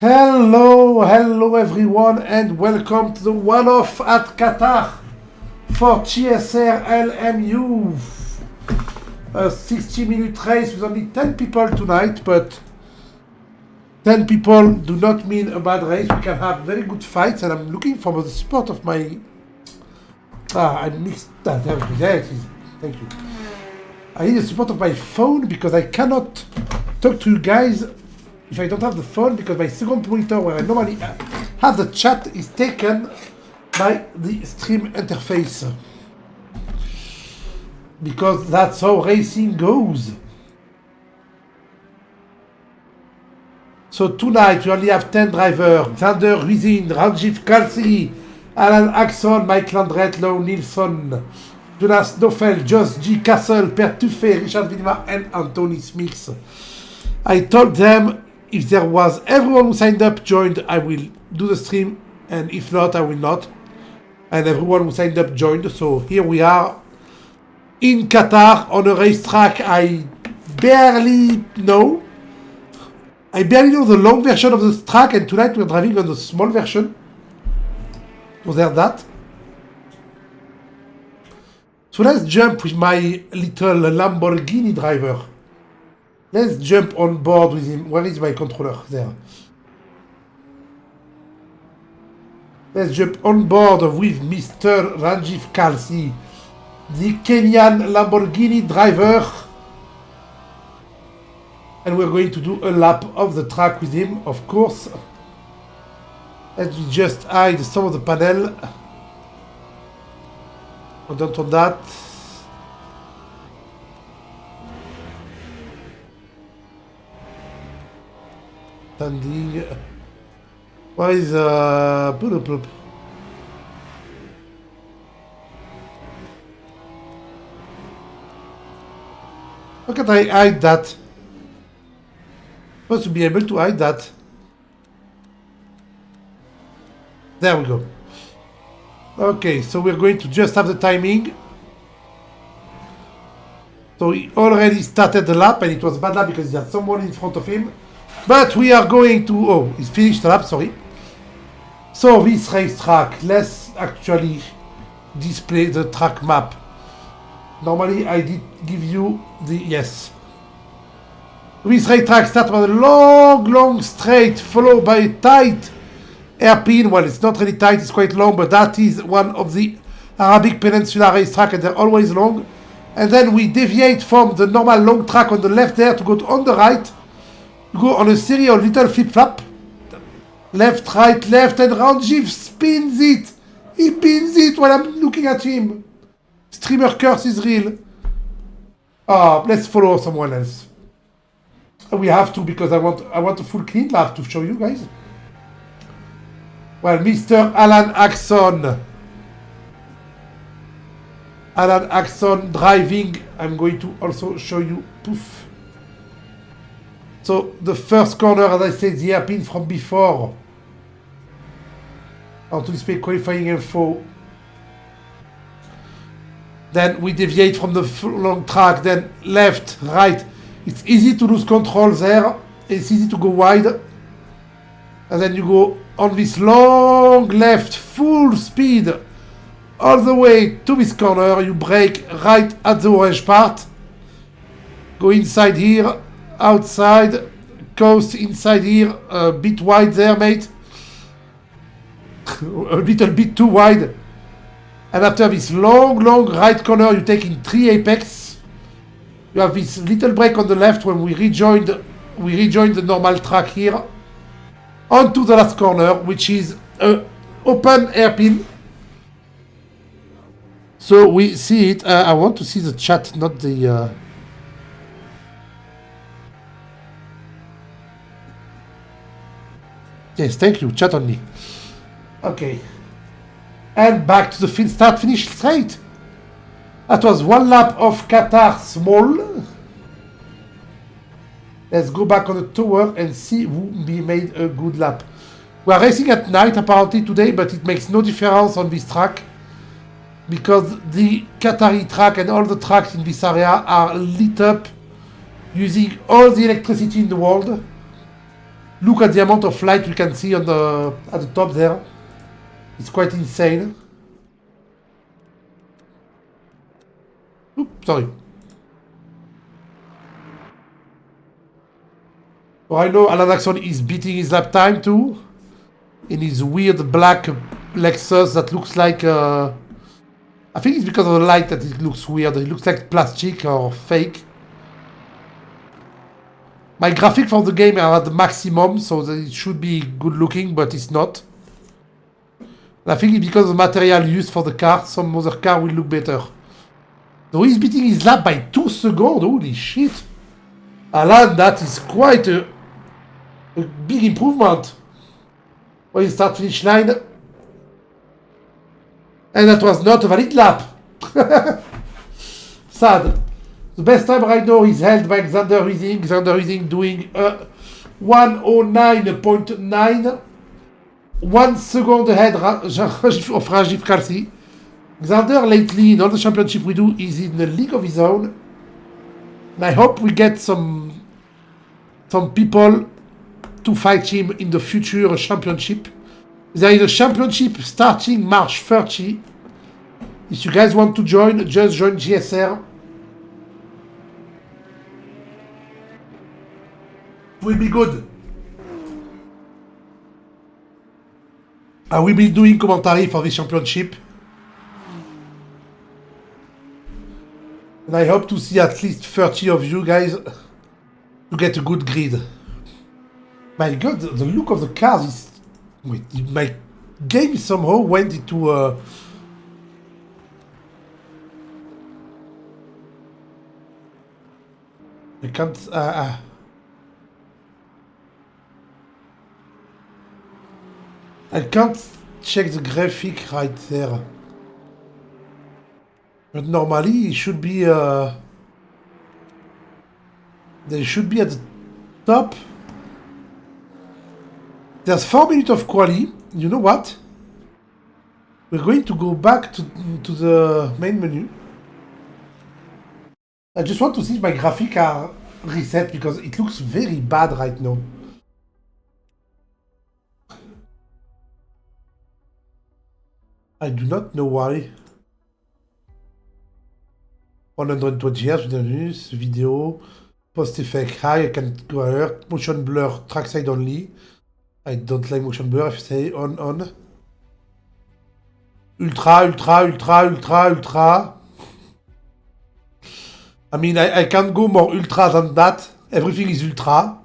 Hello everyone, and welcome to the one-off at Qatar for TSR LMU. A 60-minute race with only 10 people tonight, but 10 people do not mean a bad race. We can have very good fights, and I'm looking for the support of my... I mixed that. There it is. Thank you. I need the support of my phone because I cannot talk to you guys if I don't have the phone, because my second monitor where I normally have the chat is taken by the stream interface. Because that's how racing goes. So tonight we only have 10 drivers: Xander Huizin, Ranjiv Kalsi, Alan Axon, Michael Andretlow, Nilsson, Jonas Nofel, Josh G. Castle, Per Tuffet, Richard Vilma, and Anthony Smith. I told them if there was everyone who signed up joined, I will do the stream, and if not, I will not. And everyone who signed up joined. So here we are in Qatar on a racetrack I barely know. I barely know the long version of the track, and tonight we're driving on the small version. So there's that. So let's jump with my little Lamborghini driver. Let's jump on board with him. Where is my controller? There. Let's jump on board with Mr. Ranjiv Kalsi, the Kenyan Lamborghini driver. And we're going to do a lap of the track with him, of course. Let's just hide some of the panel. I don't want that. Standing. Where is bloop. How can I hide that? Supposed to be able to hide that. There we go. Okay, so we're going to just have the timing. So he already started the lap, and it was a bad lap because he had someone in front of him. But we are going to... Oh, he's finished the lap, sorry. So this racetrack, let's actually display the track map. Normally I did give you the... Yes. This racetrack starts with a long straight, followed by a tight hairpin. Well, it's not really tight, it's quite long, but that is one of the Arabic Peninsula racetrack, and they're always long. And then we deviate from the normal long track on the left there to go on the right. Go on a series of little flip-flop. Left, right, left, and Ranjiv spins it. He pins it while I'm looking at him. Streamer curse is real. Oh, let's follow someone else. We have to, because I want a full clean lap to show you guys. Well, Mr. Alan Axon. Alan Axon driving. I'm going to also show you. Poof. So the first corner, as I said, the hairpin from before. How to display qualifying info. Then we deviate from the long track, then left, right. It's easy to lose control there. It's easy to go wide. And then you go on this long left, full speed, all the way to this corner. You brake right at the orange part. Go inside here. Outside, coast inside here, a bit wide there, mate. A little bit too wide. And after this long right corner, you take in 3 apex. You have this little break on the left when we rejoined the normal track here. Onto the last corner, which is an open hairpin. So we see it. I want to see the chat, not the... Yes, thank you. Chat only. Okay. And back to the start-finish straight. That was one lap of Qatar small. Let's go back on the tower and see who made a good lap. We are racing at night apparently today, but it makes no difference on this track, because the Qatari track and all the tracks in this area are lit up using all the electricity in the world. Look at the amount of light we can see on the at the top there. It's quite insane. Oops, sorry. Oh, I know Alan Axon is beating his lap time too. In his weird black Lexus that looks like... I think it's because of the light that it looks weird. It looks like plastic or fake. My graphics for the game are at the maximum, so that it should be good looking, but it's not. And I think it's because of the material used for the car, some other car will look better. So he's beating his lap by 2 seconds, holy shit. Alan, that is quite a big improvement. When you start finish line. And that was not a valid lap. Sad. The best time right now is held by Xander Huizing. Xander Huizing doing 109.9. 1 second ahead of Rajiv Kalsi. Xander lately in all the championship we do is in the league of his own. And I hope we get some people to fight him in the future championship. There is a championship starting March 30. If you guys want to join, just join TSR. It will be good. I will be doing commentary for this championship. And I hope to see at least 30 of you guys to get a good grid. My god, the look of the cars is... Wait, my game somehow went into I can't... I can't check the graphic right there. But normally it should be... they should be at the top. There's 4 minutes of quali. You know what? We're going to go back to the main menu. I just want to see if my graphics are reset because it looks very bad right now. I do not know why. 120 Hz with news, video, post effect high, I can go alert, motion blur, trackside only. I don't like motion blur if you say on. Ultra. I mean, I can't go more ultra than that. Everything is ultra.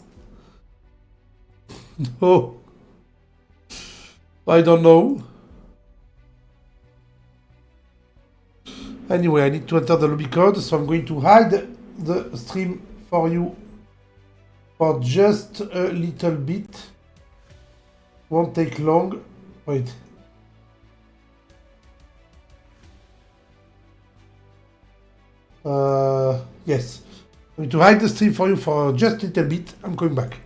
No. I don't know. Anyway, I need to enter the lobby code, so I'm going to hide the stream for you for just a little bit. Won't take long. Wait. Yes. I'm going to hide the stream for you for just a little bit. I'm coming back.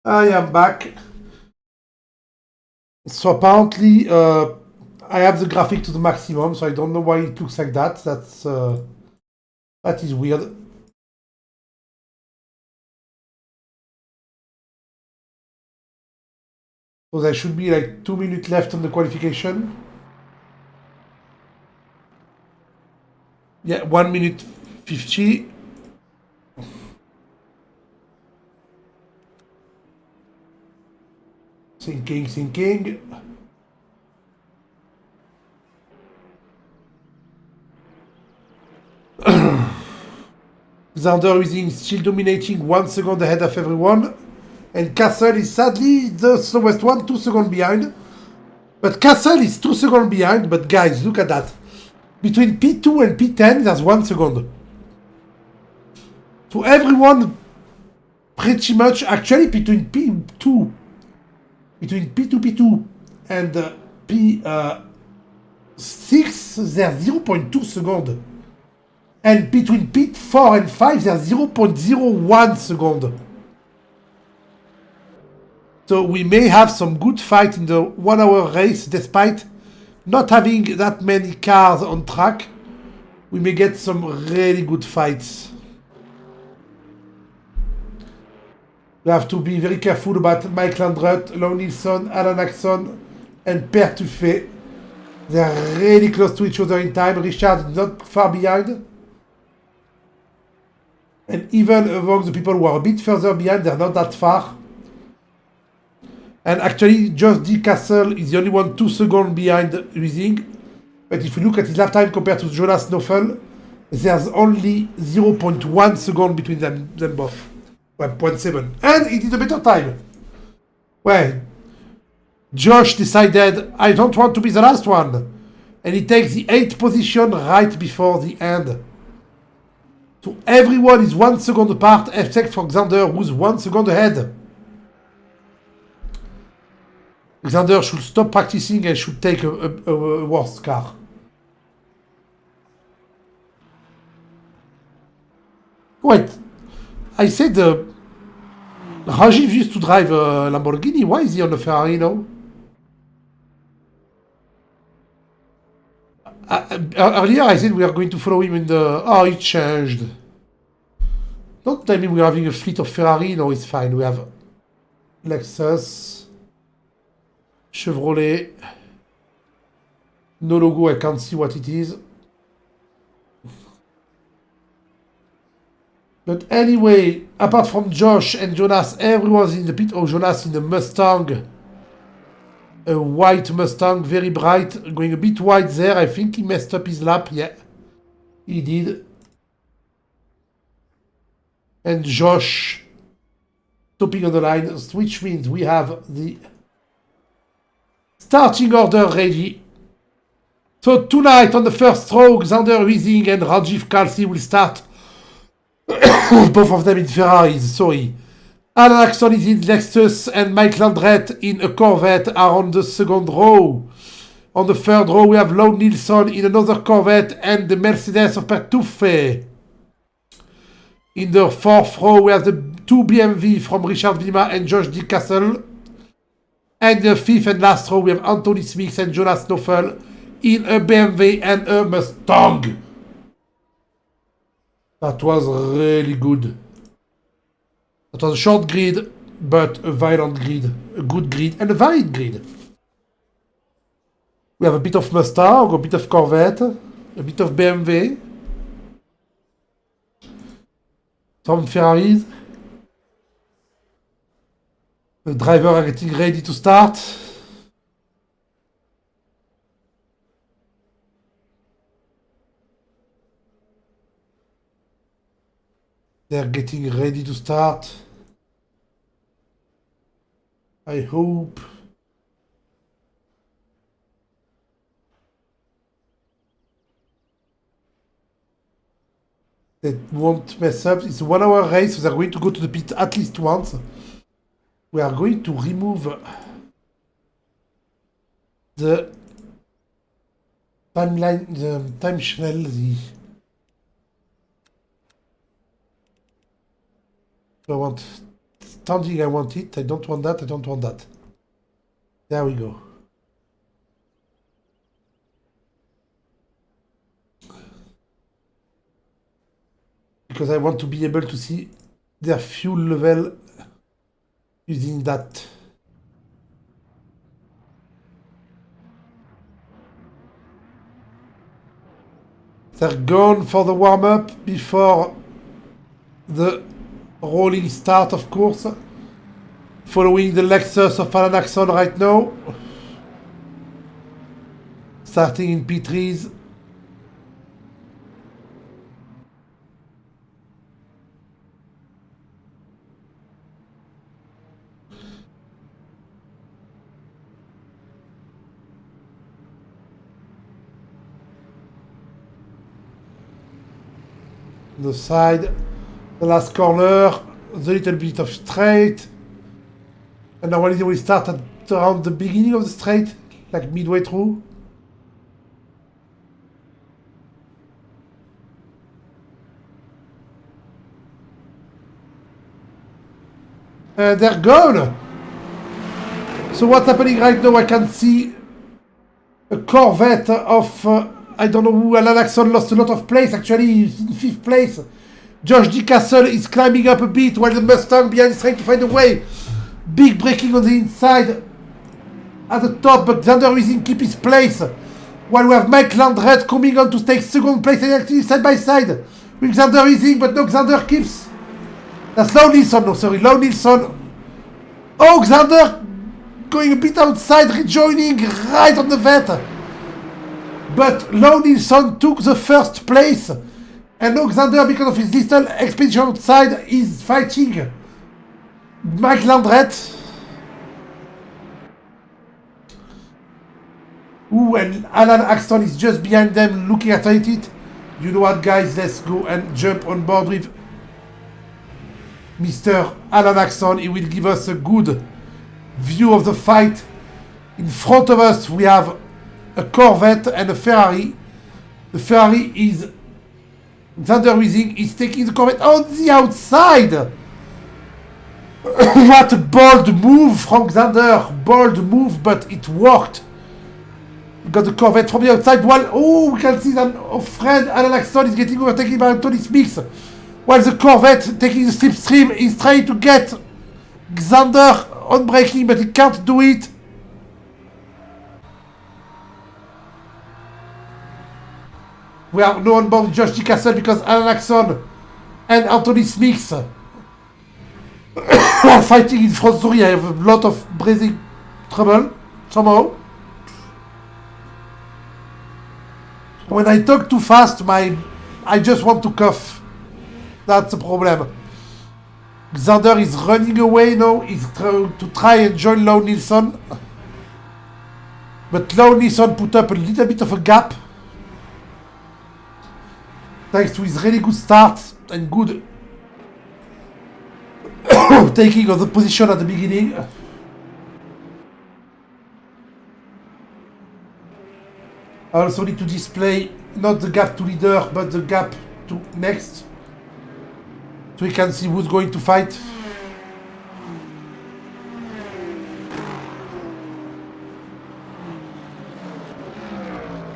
I am back. So apparently I have the graphic to the maximum, so I don't know why it looks like that. That is weird. So there should be like 2 minutes left on the qualification. Yeah, 1 minute 50. Thinking. Xander Huizing still dominating 1 second ahead of everyone. And Castle is sadly the slowest one, 2 seconds behind. But Castle is 2 seconds behind, but guys, look at that. Between P2 and P10, there's 1 second. So everyone pretty much, actually between P2 Between P2, P2 and P6, there's 0.2 seconds. And between P4 and 5, there's 0.01 seconds. So we may have some good fight in the 1 hour race, despite not having that many cars on track. We may get some really good fights. We have to be very careful about Mike Landrut, Lon Nilsson, Alan Axon, and Per Tuffet. They are really close to each other in time. Richard is not far behind. And even among the people who are a bit further behind, they're not that far. And actually, Josh D. Castle is the only one 2 seconds behind Rising. But if you look at his lap time compared to Jonas Knoffel, there's only 0.1 second between them both. 1.7. And he did a better time. Well, Josh decided, I don't want to be the last one. And he takes the 8th position right before the end. So everyone is 1 second apart, except for Xander, who's 1 second ahead. Xander should stop practicing and should take a worse car. Wait, I said Rajiv used to drive a Lamborghini. Why is he on a Ferrari now? Earlier I said we are going to follow him in the... Oh, it changed. Don't tell me we're having a fleet of Ferrari. No, it's fine. We have Lexus, Chevrolet. No logo, I can't see what it is. But anyway, apart from Josh and Jonas, everyone's in the pit. Oh, Jonas in the Mustang. A white Mustang, very bright, going a bit wide there. I think he messed up his lap. Yeah, he did. And Josh topping on the line, which means we have the starting order ready. So tonight on the first row, Xander Rising and Rajiv Kalsi will start. Both of them in Ferraris, sorry. Alan Axon is in Lexus and Mike Landrut in a Corvette are on the second row. On the third row we have Lon Nilsson in another Corvette and the Mercedes of Pertuffe. In the fourth row we have the 2 BMW from Richard Vima and Josh D. Castle. And the fifth and last row we have Anthony Smith and Jonas Knoffel in a BMW and a Mustang. That was really good. That was a short grid, but a violent grid. A good grid and a valid grid. We have a bit of Mustang, a bit of Corvette, a bit of BMW. Some Ferraris. The drivers are getting ready to start. They're getting ready to start. I hope. They won't mess up. It's a 1 hour race, so they're going to go to the pit at least once. We are going to remove the timeline, the time channel, I want standing, I want it. I don't want that, I don't want that. There we go. Because I want to be able to see their fuel level using that. They're gone for the warm-up before the rolling start, of course. Following the Lexus of Alan Axon right now. Starting in P3s. The side. The last corner, the little bit of straight, and normally we start at just around the beginning of the straight, like midway through. They're gone! So what's happening right now? I can see a Corvette of, I don't know who, Alan Axon lost a lot of place, actually, he's in 5th place. Josh D. Castle is climbing up a bit while the Mustang behind is trying to find a way. Big braking on the inside at the top, but Xander Weezing keep his place. While we have Mike Landret coming on to take 2nd place and actually side by side with Xander Weezing, but no, Xander keeps. That's Low Nilsson, no, sorry, Low Nilsson. Oh, Xander going a bit outside, rejoining right on the vet. But Low Nilsson took the 1st place. And now Xander, because of his little expedition outside, is fighting Mike Landret. Ooh, and Alan Axton is just behind them looking at it. You know what, guys? Let's go and jump on board with Mr. Alan Axton. He will give us a good view of the fight. In front of us, we have a Corvette and a Ferrari. The Ferrari is Xander Weezing is taking the Corvette on the outside. What a bold move from Xander. Bold move, but it worked. We got the Corvette from the outside. While, oh, we can see that our friend Alan Axton is getting overtaken by Anthony Smith. While the Corvette taking the slipstream is trying to get Xander on braking, but he can't do it. We are now on board with Josh D. Castle because Alan Axon and Anthony Smith are fighting in front. Sorry, I have a lot of breathing trouble somehow. When I talk too fast, I just want to cough. That's the problem. Xander is running away now. He's trying to try and join Low Nilsson. But Low Nilsson put up a little bit of a gap. Thanks to his really good start and good taking of the position at the beginning. I also need to display not the gap to leader, but the gap to next. So we can see who's going to fight.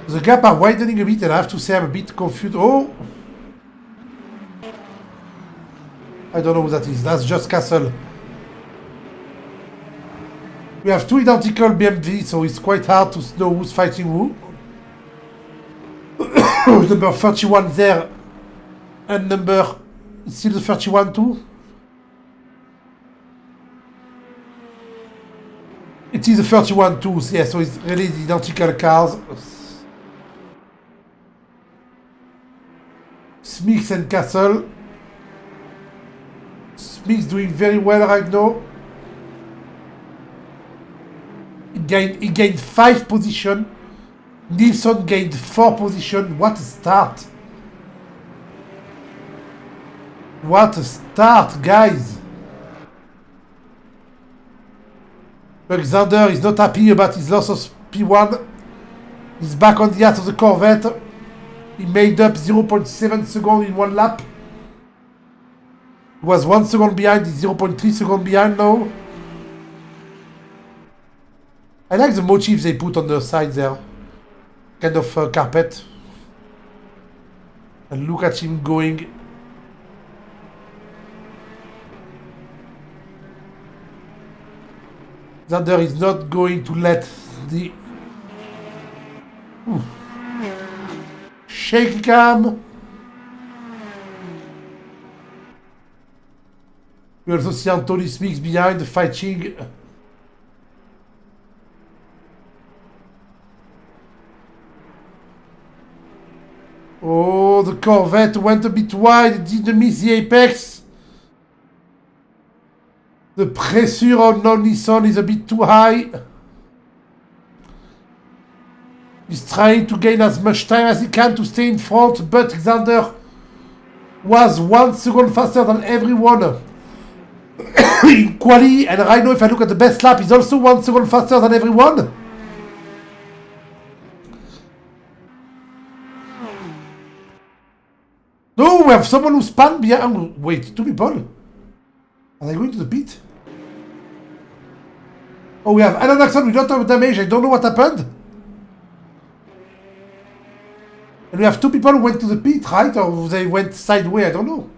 The gap are widening a bit and I have to say I'm a bit confused. Oh! I don't know who that is. That's just Castle. We have 2 identical BMW, so it's quite hard to know who's fighting who. Number 31 there. And number... Still the 31 too? It is the 31 too, yeah, so it's really the identical cars. Smith and Castle. Smith doing very well right now. He gained 5 positions. Nilsson gained 4 positions. What a start. What a start, guys. Alexander is not happy about his loss of P1. He's back on the ass of the Corvette. He made up 0.7 seconds in 1 lap. He was 1 second behind, he's 0.3 seconds behind now. I like the motifs they put on the side there. Kind of carpet. And look at him going. Xander is not going to let the shaky cam. We also see Anthony Smith behind fighting. Oh, the Corvette went a bit wide, didn't miss the apex. The pressure on Nilsson is a bit too high. He's trying to gain as much time as he can to stay in front, but Xander was 1 second faster than everyone. in quali, and right now if I look at the best lap, he's also 1 second faster than everyone. No, we have someone who spun behind. Wait, 2 people? Are they going to the pit? Oh, we have Alan Axon with a lot of damage. I don't know what happened. And we have 2 people who went to the pit, right? Or they went sideways, I don't know.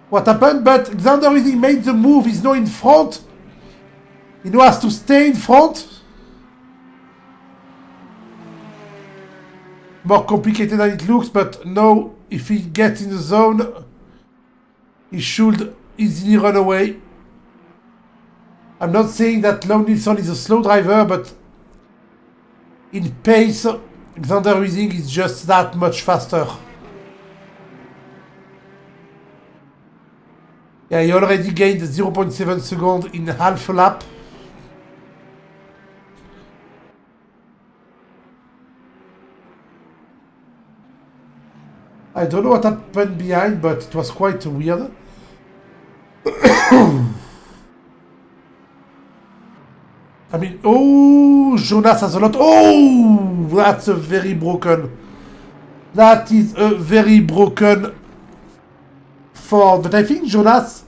What happened? But Xander Wizzy made the move. He's now in front. He now has to stay in front. More complicated than it looks, but now if he gets in the zone, he should easily run away. I'm not saying that Lone Nilsson is a slow driver, but in pace, Xander Wizzy is just that much faster. Yeah, he already gained 0.7 seconds in half a lap. I don't know what happened behind, but it was quite weird. I mean, oh, Jonas has a lot. Oh, that's a very broken. That is a very broken Ford. But I think Jonas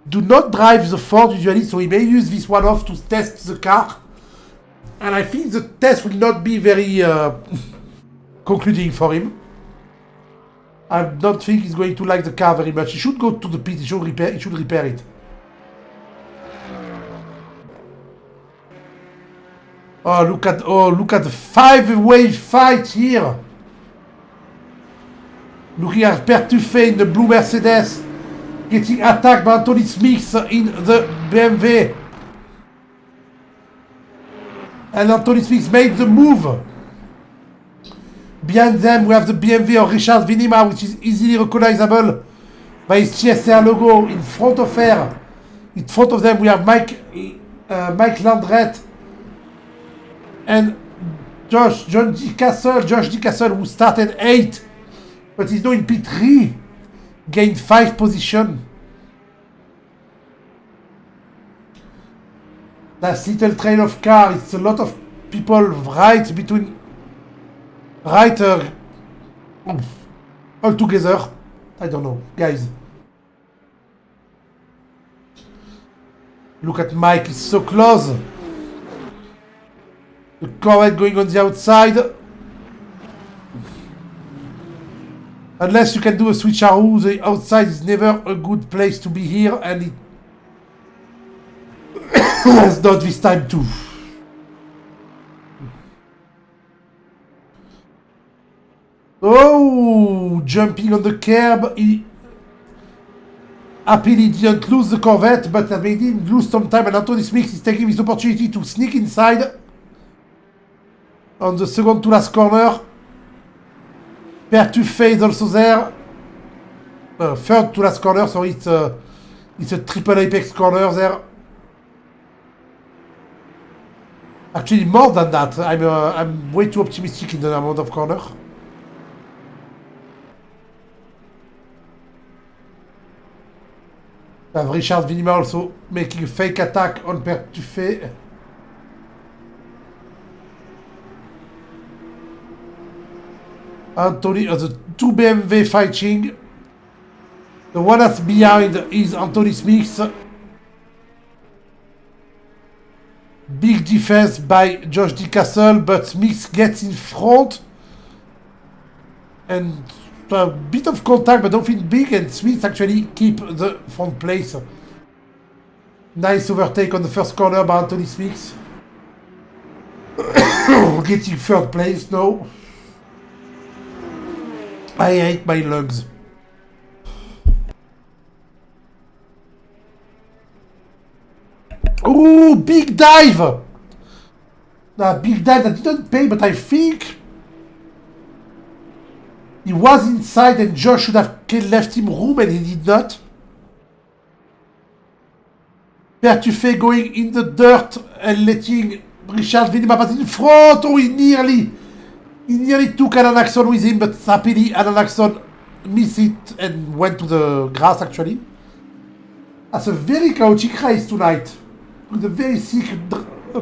do not drive the Ford usually, so he may use this one off to test the car. And I think the test will not be very concluding for him. I don't think he's going to like the car very much. He should go to the pit. He should repair it. Oh, look at the 5-way fight here. Looking at Pertuffet in the blue Mercedes, getting attacked by Anthony Smith in the BMW. And Anthony Smith made the move. Behind them, we have the BMW of Richard Vinima, which is easily recognizable by his TSR logo. In front of her, in front of them, we have Mike Landrette and Josh D. Castle, who started 8th, but he's now in P3, gained 5 position. That little train of car, it's a lot of people right between. Right, all together. I don't know, guys. Look at Mike, he's so close. The Corvette going on the outside. Unless you can do a switcheroo, the outside is never a good place to be here, and it has not this time too. Oh, jumping on the curb. He happily didn't lose the Corvette, but that made him lose some time. And Anthony Smith is taking this opportunity to sneak inside on the second to last corner. Pertuffet is also there. Third to last corner, so it's a triple apex corner there. Actually, more than that. I'm way too optimistic in the amount of corner. We have Richard Vinima also making a fake attack on Pertuffet. Anthony, the 2 BMW fighting. The one that's behind is Anthony Smith. Big defense by Josh D. Castle, but Smith gets in front. And a bit of contact, but don't feel big, and Smith actually keep the front place. Nice overtake on the first corner by Anthony Smith. Getting third place now. I hate my lungs. Oh, big dive! Big dive that didn't pay, but I think he was inside and Josh should have left him room and he did not. Pertuffet going in the dirt and letting Richard Vinima pass in front. Oh, he nearly took Alan Axon with him, but happily Alan Axon missed it and went to the grass actually. That's a very chaotic race tonight. With a very sick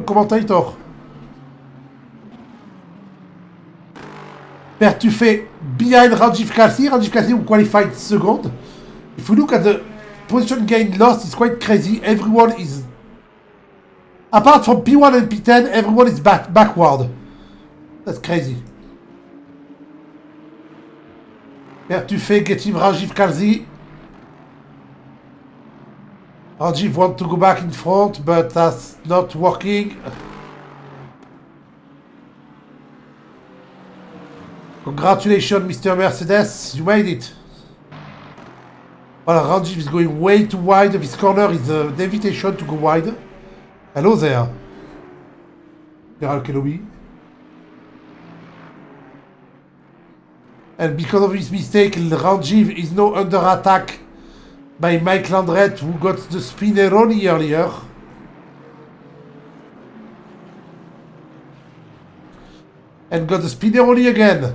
commentator. Pertufé behind Ranjiv Kalsi. Ranjiv Kalsi who qualified second. If we look at the position gain lost, it's quite crazy. Everyone is... Apart from P1 and P10, everyone is backward. That's crazy. Pertufé getting Ranjiv Kalsi. Ranjiv wants to go back in front, but that's not working. Congratulations, Mr. Mercedes, you made it. Well, Ranjiv is going way too wide. This corner is an invitation to go wide. Hello there. Gerald Kelobi. And because of his mistake, Ranjiv is now under attack by Mike Landret, who got the Spinneroni earlier. And got the Spinneroni again.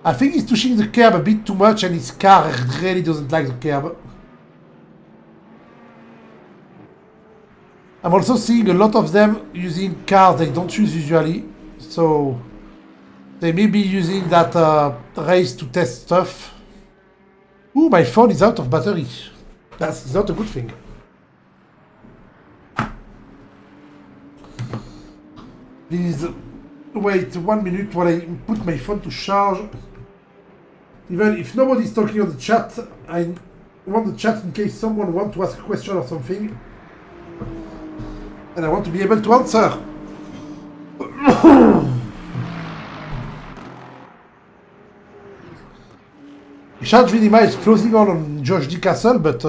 I think he's pushing the curb a bit too much and his car really doesn't like the curb. I'm also seeing a lot of them using cars they don't use usually. So they may be using that race to test stuff. Ooh, my phone is out of battery. That's not a good thing. Please wait 1 minute while I put my phone to charge. Even if nobody's talking on the chat, I want the chat in case someone wants to ask a question or something. And I want to be able to answer. Richard Vinima is closing on Josh D. Castle, but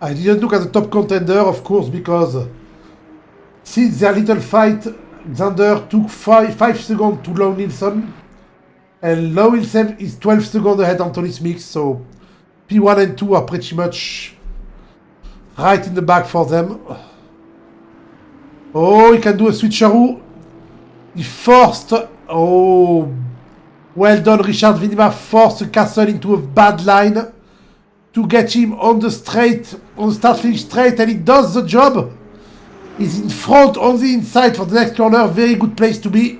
I didn't look at the top contender, of course, because since their little fight, Xander took 5 seconds to Low Nielsen, and Low Nielsen is 12 seconds ahead of Anthony Smith, so P1 and 2 are pretty much right in the back for them. Oh, he can do a switcheroo. He forced... Oh, well done, Richard Vinima forced the Castle into a bad line to get him on the straight, on the start-finish straight, and he does the job. He's in front on the inside for the next corner. Very good place to be.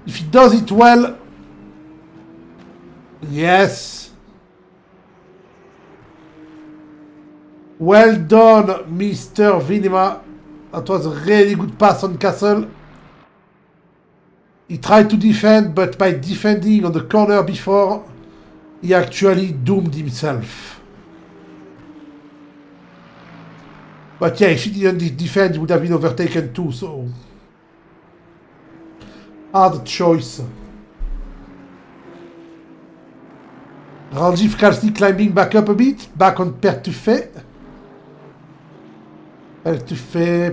If he does it well. Yes. Well done, Mr. Vinima. That was a really good pass on Castle. He tried to defend, but by defending on the corner before, he actually doomed himself. But yeah, if he didn't defend, he would have been overtaken too, so... Hard choice. Ranjiv Kalsi climbing back up a bit, back on Pertufé. Pertufé.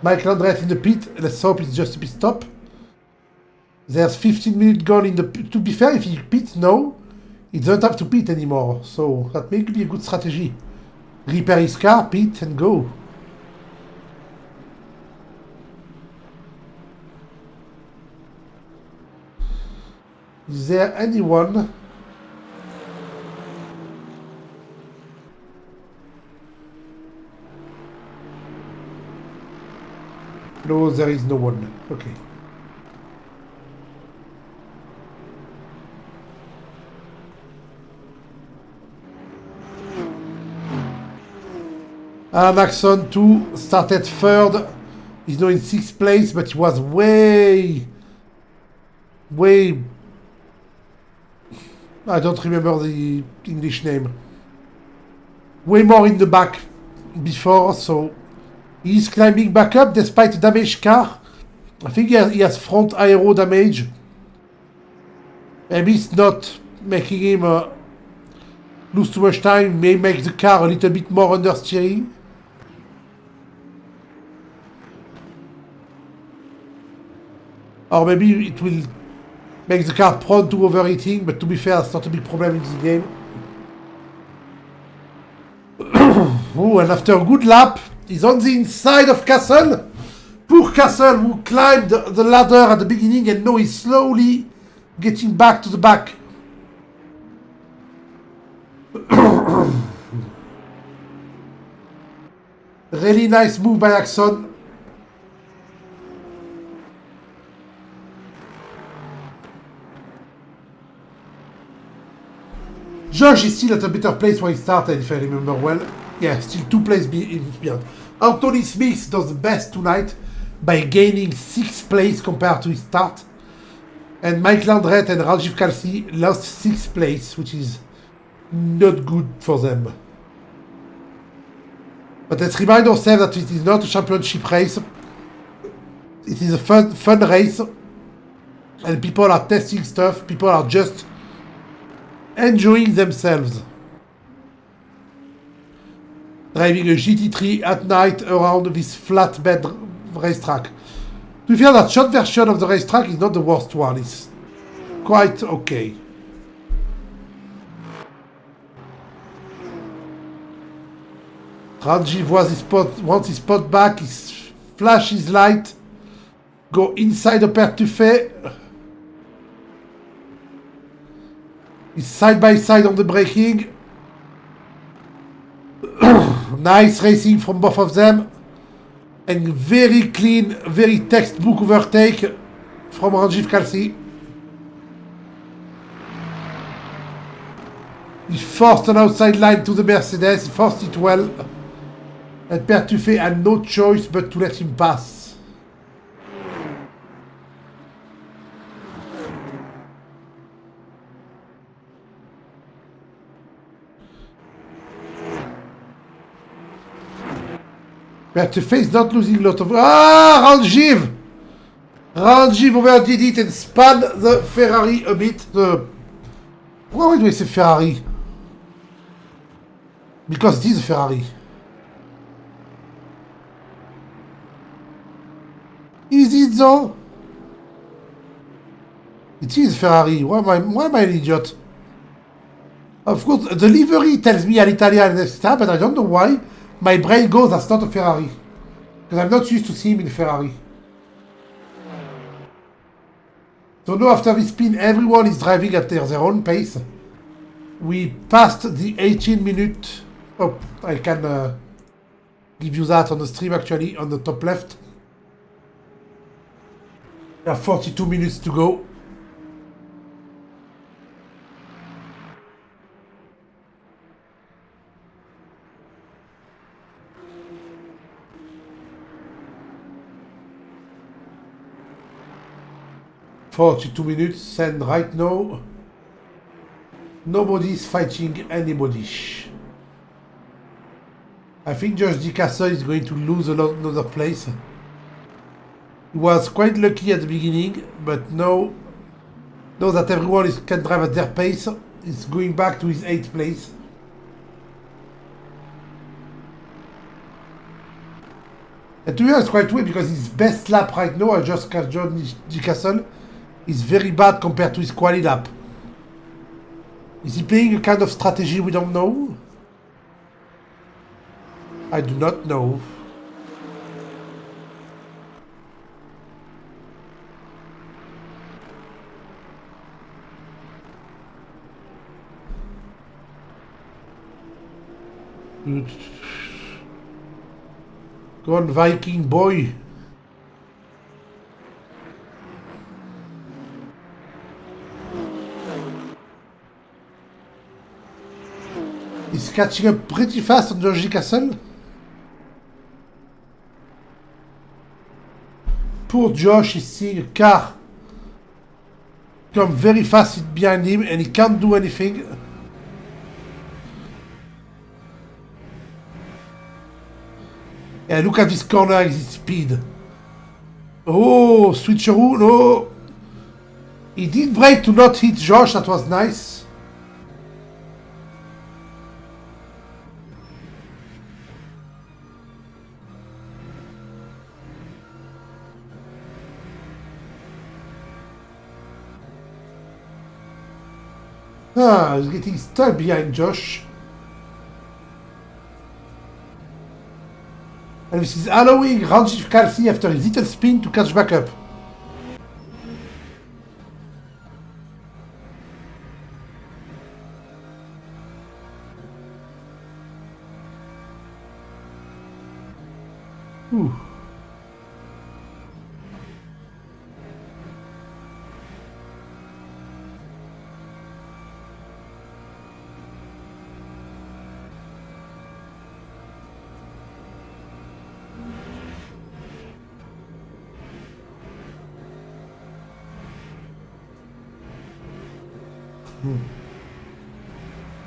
Mike Landret in the pit. Let's hope it's just a pit stop. There's 15 minutes gone in the... To be fair, if he pits now, he doesn't have to pit anymore. So that may be a good strategy. Repair his car, pit, and go. Is there anyone? No, there is no one. Okay. Maxon 2 started third. He's now in 6th place, but he was way... I don't remember the English name. Way more in the back before, so... He's climbing back up despite a damaged car. I think he has front aero damage. Maybe it's not making him lose too much time. May make the car a little bit more understeering. Or maybe it will make the car prone to overheating, but to be fair, it's not a big problem in this game. Oh, and after a good lap, he's on the inside of Castle. Poor Castle, who climbed the ladder at the beginning and now he's slowly getting back to the back. Really nice move by Axon. Josh is still at a better place where he started, if I remember well. Yeah, still 2 places behind. Anthony Smith does the best tonight by gaining 6 places compared to his start. And Mike Landreth and Rajiv Kalsi lost 6 places, which is not good for them. But let's remind ourselves that it is not a championship race. It is a fun race. And people are testing stuff. People are just enjoying themselves. Driving a GT3 at night around this flatbed racetrack. To be fair, that short version of the racetrack is not the worst one. It's quite okay. Ranji wants his spot back, he flash his light, go inside the Pertuffet. He's side by side on the braking. Nice racing from both of them. And very clean, very textbook overtake from Rajiv Kalsi. He forced an outside line to the Mercedes, he forced it well. And Pertuffet had no choice but to let him pass. Pertuffet is not losing a lot of... Ah! Ranjiv! Ranjiv overdid it and spun the Ferrari a bit. Why do I say Ferrari? Because it is a Ferrari. Is it though? It is Ferrari. Why am I an idiot? Of course, the livery tells me all'Italian but I don't know why. My brain goes, that's not a Ferrari. Because I'm not used to seeing him in Ferrari. So now after this spin, everyone is driving at their own pace. We passed the 18 minute. Oh, I can give you that on the stream actually, on the top left. We have 42 minutes to go. $42 and right now nobody is fighting anybody. I think Josh DeCastle is going to lose another place. He was quite lucky at the beginning, but now that everyone can drive at their pace, he's going back to his 8th place. And to be honest, quite weird because his best lap right now, I just catch John DeCastle, is very bad compared to his quali lap. Is he playing a kind of strategy we don't know? I do not know. Go on, Viking boy. He's catching up pretty fast on Georgie Castle. Poor Josh is seeing a car come very fast behind him and he can't do anything. And look at this corner exit speed. Oh, switcheroo, no. He did brake to not hit Josh, that was nice. Ah, he's getting stuck behind Josh. And this is allowing Ranjiv Kalsi after his little spin to catch back up. Ooh.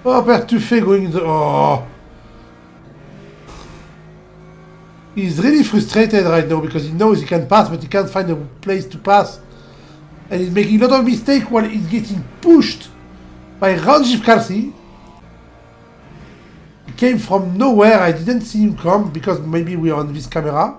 Oh, Bertuffe going the... Oh. He's really frustrated right now because he knows he can pass, but he can't find a place to pass. And he's making a lot of mistakes while he's getting pushed by Ranjiv Kalsi. He came from nowhere. I didn't see him come because maybe we are on this camera.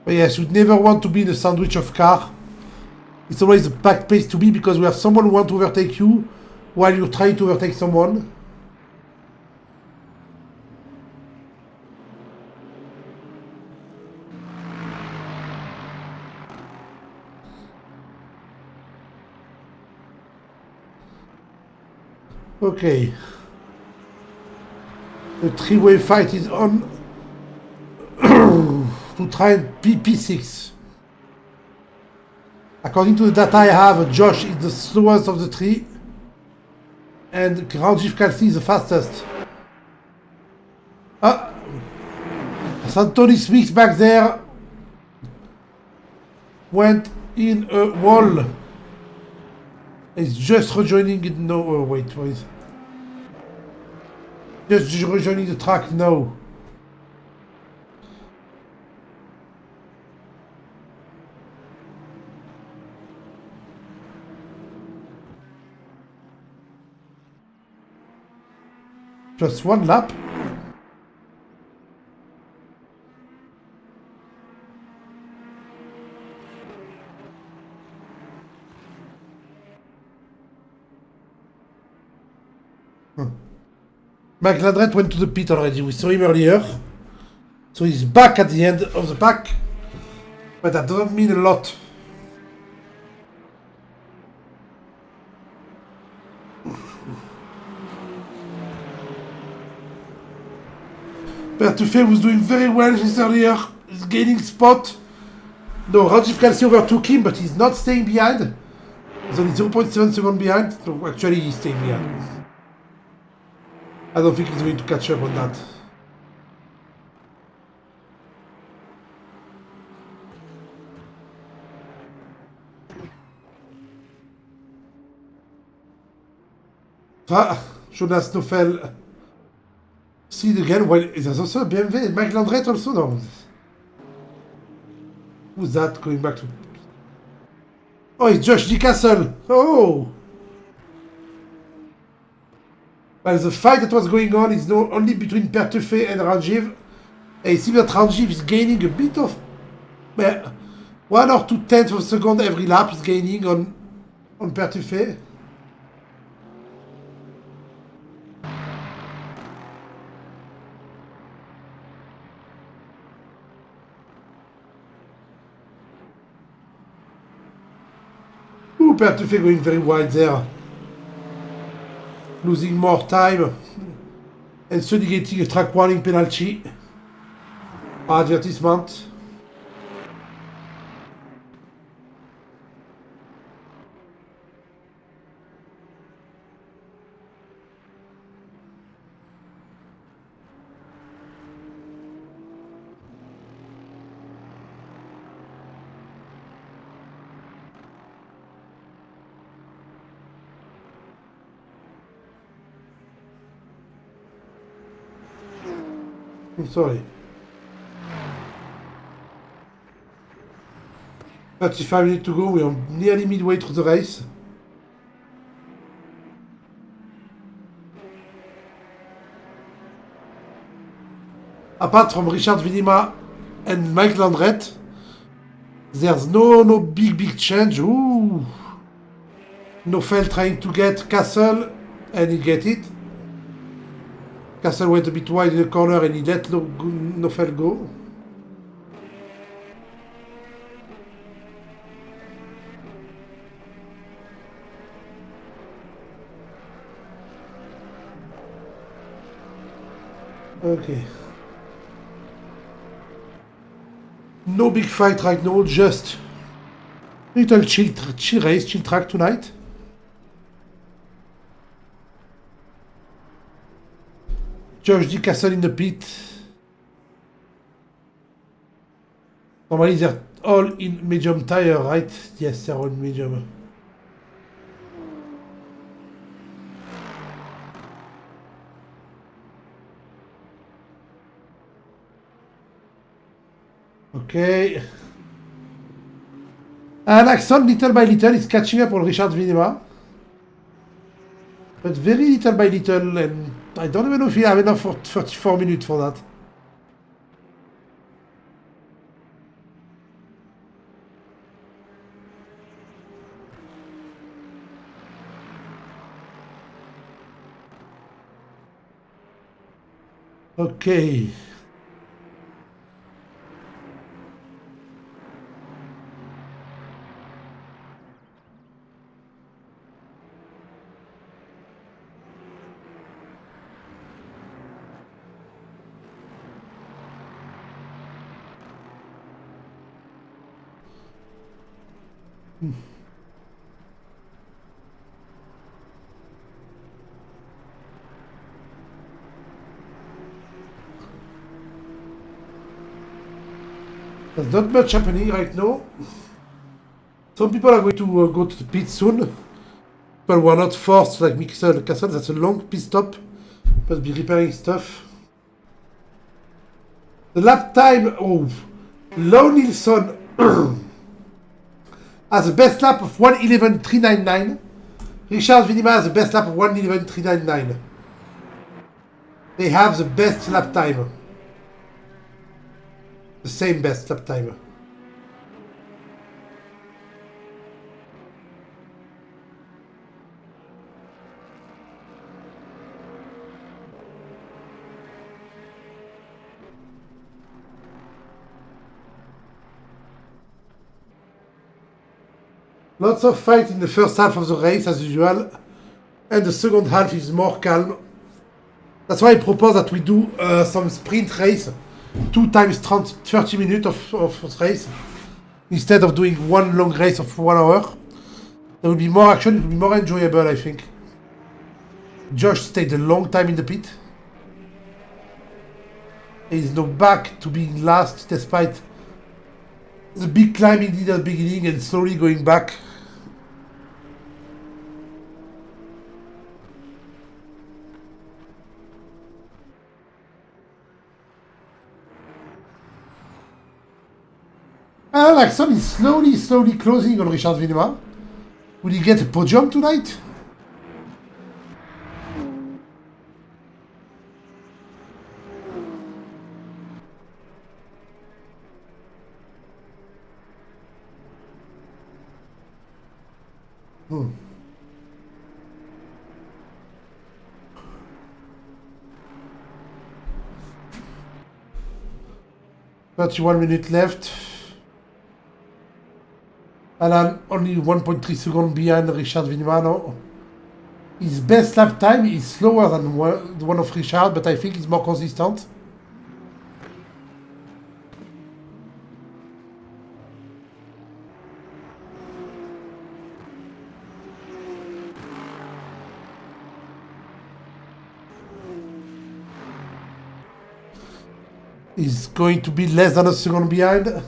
But yes, you'd never want to be in a sandwich of car. It's always a packed place to be because we have someone who wants to overtake you while you're trying to overtake someone. Okay. The three-way fight is on to try and P6. According to the data I have, Josh is the slowest of the three and Ranjiv Kalsi is the fastest. Ah, Santoni Smith back there went in a wall. He's just rejoining it now. Oh, wait, what is... Just rejoining the track now. Just one lap. Mike Landret went to the pit already. We saw him earlier. So he's back at the end of the pack. But that doesn't mean a lot. Bertuffe was doing very well this earlier. He's gaining spot. No, Ranjiv Kalsi overtook him, but he's not staying behind. He's only 0.7 seconds behind. No, actually he's staying behind. I don't think he's going to catch up on that. Ah, Jonas Nofel. See it again. Well, there's also a BMW. Mike Landret also, no. Who's that going back to? Oh, it's Josh D. Castle. Oh! Well, the fight that was going on is now only between Bertuffe and Ranjiv. And it seems that Ranjiv is gaining a bit of... 1 or 2 tenths of a second every lap is gaining on Bertuffe. Ooh, Bertuffe going very wide there. Losing more time. And suddenly getting a track warning penalty. Advertisement. I'm sorry. 35 minutes to go, we are nearly midway through the race. Apart from Richard Vinima and Mike Landret, there's no big change. Ooh. Nofel trying to get Castle, and he get it. Castle went a bit wide in the corner and he let Nofel go. Okay. No big fight right now, just little chill race, chill track tonight. Josh D. Castle in the pit. Normally they're all in medium tire, right? Yes, they're all in medium. Okay. And Axon, little by little, is catching up on Richard Vinema. But very little by little, and I don't even know if he have enough for 34 minutes for that. Okay. There's not much happening right now. Some people are going to go to the pit soon. People who are not forced, like Mixel Castle, that's a long pit stop. Must be repairing stuff. The lap time, oh, Low Nilsson has the best lap of 1:11.399. Richard Vinima has the best lap of 1:11.399. They have the best lap time. The same best lap time. Lots of fight in the first half of the race as usual, and the second half is more calm. That's why I propose that we do some sprint race, 2 times 30 minutes of race, instead of doing one long race of 1 hour. There will be more action, it will be more enjoyable, I think. Josh stayed a long time in the pit. He's now back to being last despite the big climb he did at the beginning and slowly going back. Alexon is slowly closing on Richard Vinema. Will he get a podium tonight? Hmm. 31 minutes left. Alan only 1.3 seconds behind Richard Vinimano. His best lap time is slower than the one of Richard, but I think he's more consistent. He's going to be less than a second behind.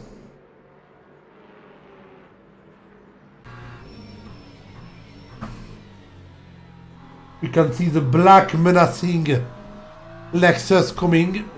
We can see the black menacing Lexus coming.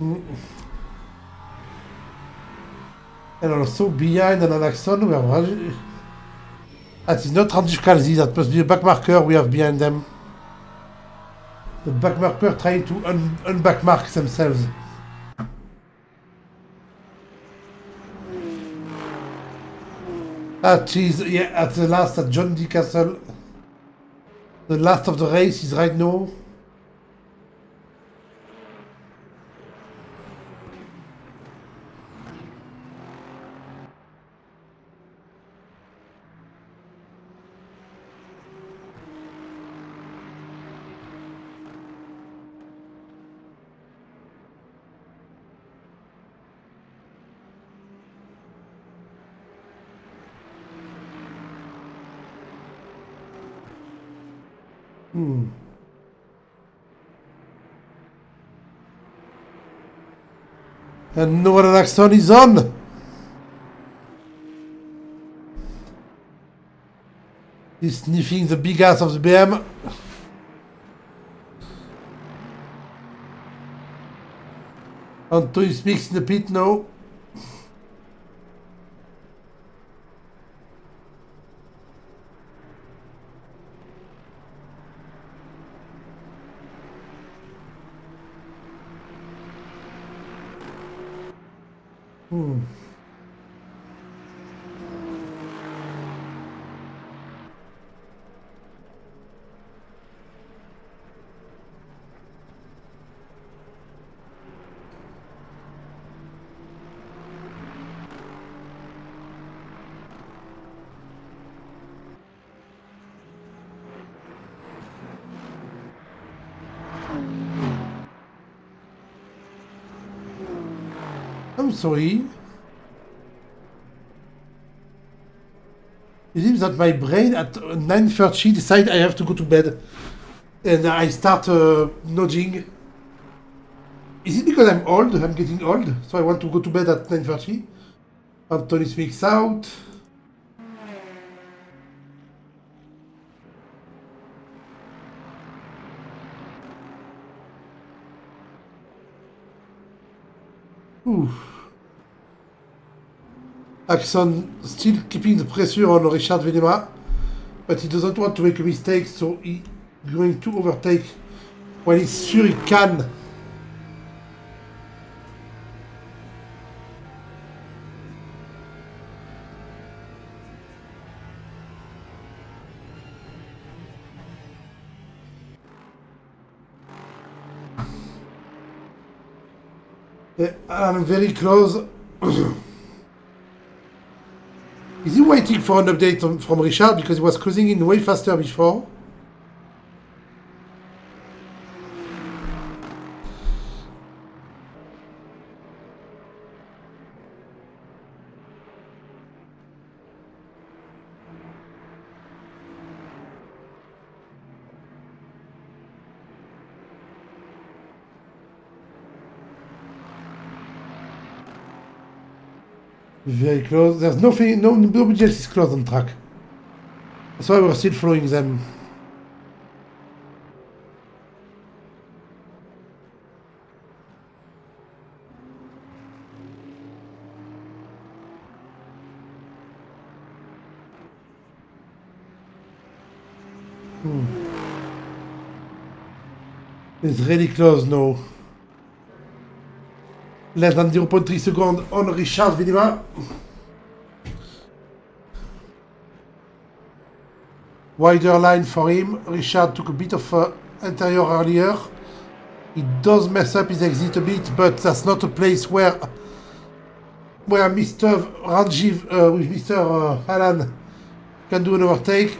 And also behind on an axon, we have... That is not difficult, that must be a back marker we have behind them. The back marker trying to unback mark themselves. That is, yeah, at the last at John D. Castle. The last of the race is right now. And no one action is on. He's sniffing the big ass of the BM. Anto speaks in the pit now. I'm sorry. It seems that my brain at 9:30 decides I have to go to bed. And I start nudging. Is it because I'm old? I'm getting old, so I want to go to bed at 9:30. Anthony speaks out. Ooh. Axon still keeping the pressure on Richard Venema, but he doesn't want to make a mistake, so he's going to overtake when he's sure he can. Yeah, I'm very close. Is he waiting for an update from Richard because he was closing in way faster before? Very close. There's nothing, nobody else is close on track. That's why we're still following them. It's really close now. Less than 0.3 seconds on Richard Venema. Wider line for him. Richard took a bit of interior earlier. He does mess up his exit a bit, but that's not a place where Mr. Ranjiv with Mr. Alan can do an overtake.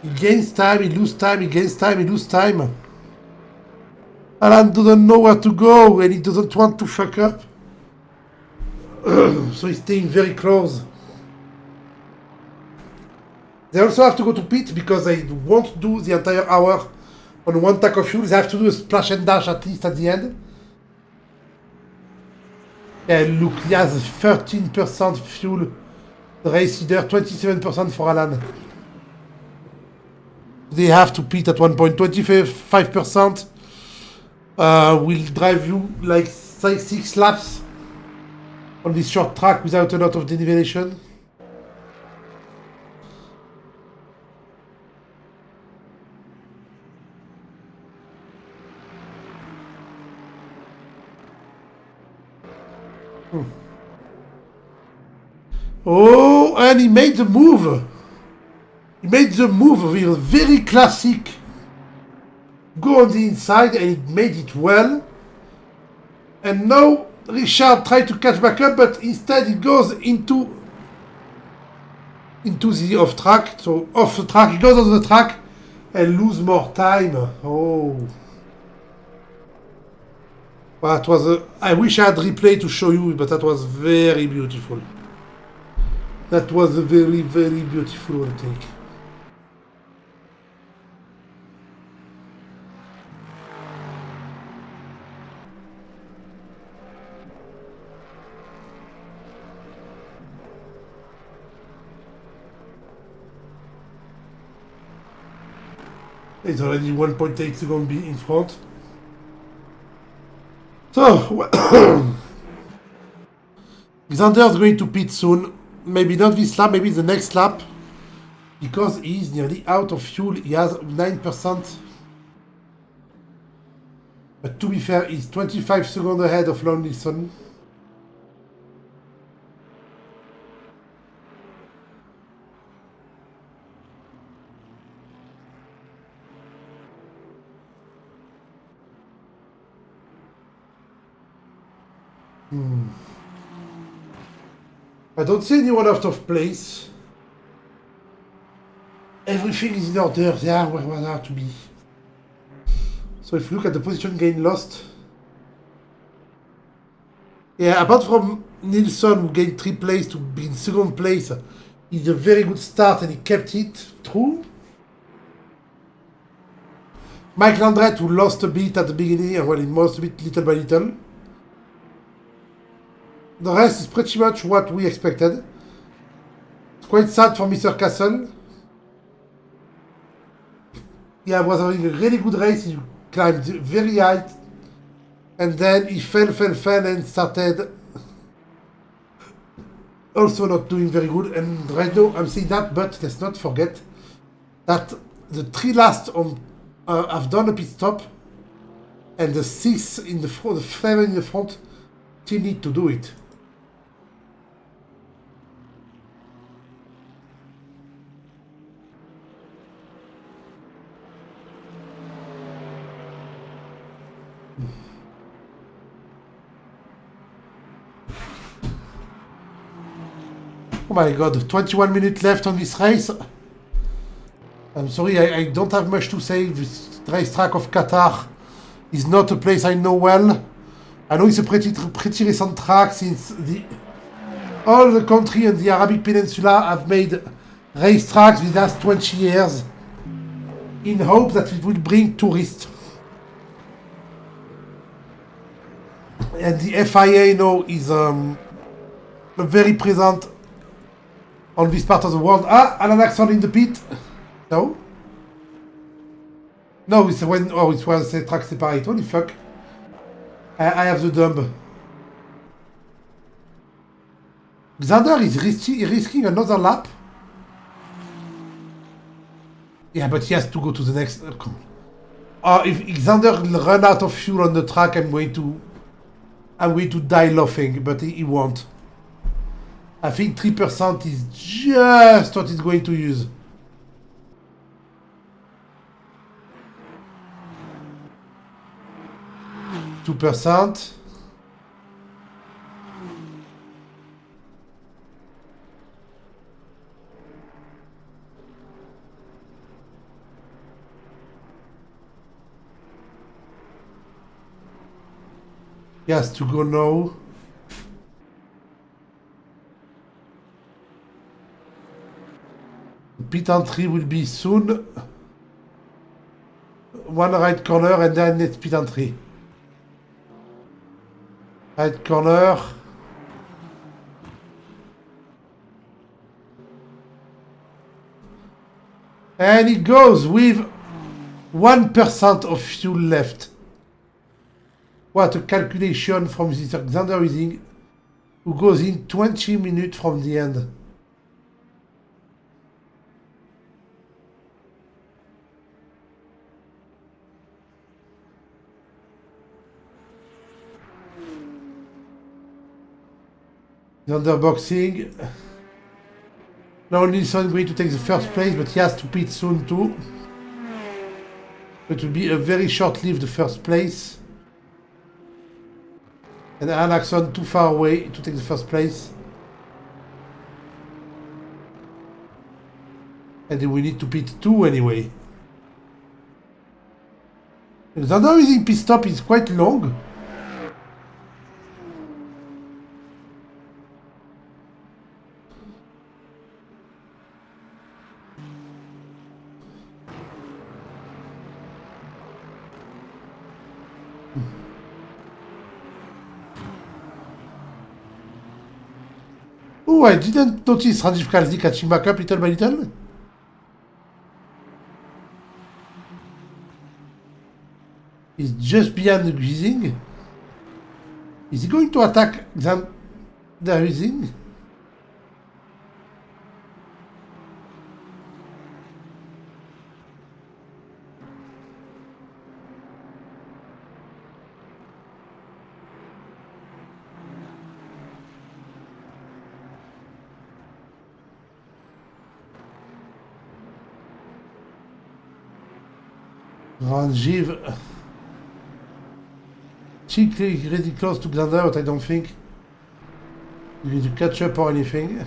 He gains time, he loses time, he gains time, he loses time. Alan doesn't know where to go and he doesn't want to fuck up. So he's staying very close. They also have to go to pit because they won't do the entire hour on one tank of fuel. They have to do a splash and dash at least at the end. Yeah, look, he has 13% fuel. The race leader, 27% for Alan. They have to pit at one point. 25% will drive you like 6 laps on this short track without a lot of deviation. Oh, and he made the move. He made the move with a very classic go on the inside, and he made it well. And now Richard tried to catch back up, but instead it goes into the off track. So off the track, he goes on the track and lose more time. Oh. That was I wish I had replay to show you, but that was very beautiful. That was a very, very beautiful take. It's already 1.8 seconds in front. So, Xander is going to pit soon. Maybe not this lap, maybe the next lap. Because he's nearly out of fuel. He has 9%. But to be fair, he's 25 seconds ahead of Lon Nilsson. I don't see anyone out of place. Everything is in order. They are where they are to be. So if you look at the position gain lost. Yeah, apart from Nilsson, who gained 3 places to be in second place, it's a very good start and he kept it through. Mike Landret, who lost a bit at the beginning, and well, he lost a bit little by little. The rest is pretty much what we expected. It's quite sad for Mr. Castle. Yeah, was having a really good race. He climbed very high. And then he fell and started also not doing very good. And right now I'm saying that, but let's not forget that the 3 last on have done a pit stop. And the 6 in the front, the 7 in the front, still need to do it. Oh my god, 21 minutes left on this race. I'm sorry, I don't have much to say. This racetrack of Qatar is not a place I know well. I know it's a pretty recent track since all the country and the Arabic Peninsula have made racetracks the last 20 years in hope that it will bring tourists. And the FIA now is very present on this part of the world. Ah, Alan Axon in the pit. No? No, it's when... Oh, it was a track separate. Holy fuck. I have the dumb. Xander is risking another lap. Yeah, but he has to go to the next... if Xander run out of fuel on the track, I'm going to die laughing, but he won't. I think 3% is just what he's going to use. 2%. He has to go now. Pit entry will be soon. One right corner and then it's pit entry. Right corner. And it goes with 1% of fuel left. What a calculation from this Alexander Using, who goes in 20 minutes from the end. The underboxing. Now Nilsson going to take the first place, but he has to pit soon too. It will be a very short-lived first place. And Anaxon too far away to take the first place. And then we need to pit 2 anyway. And the underusing pit stop is quite long. Oh, I didn't notice Rajiv Kalsi catching back up little by little. He's just behind the Grising. Is he going to attack the Grising? Ranjiv. Cheek really close to Xander, but I don't think he's going to catch up or anything.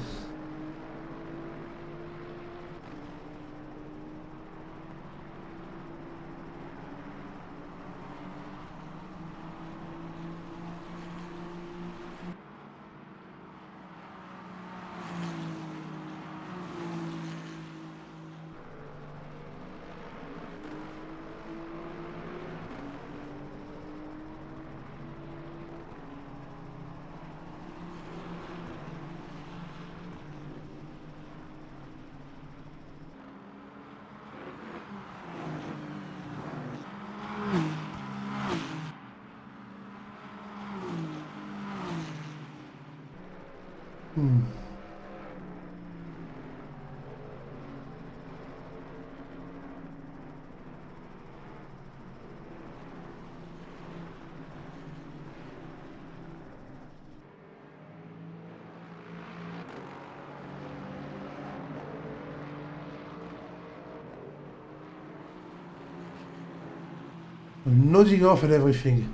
Nodding off and everything.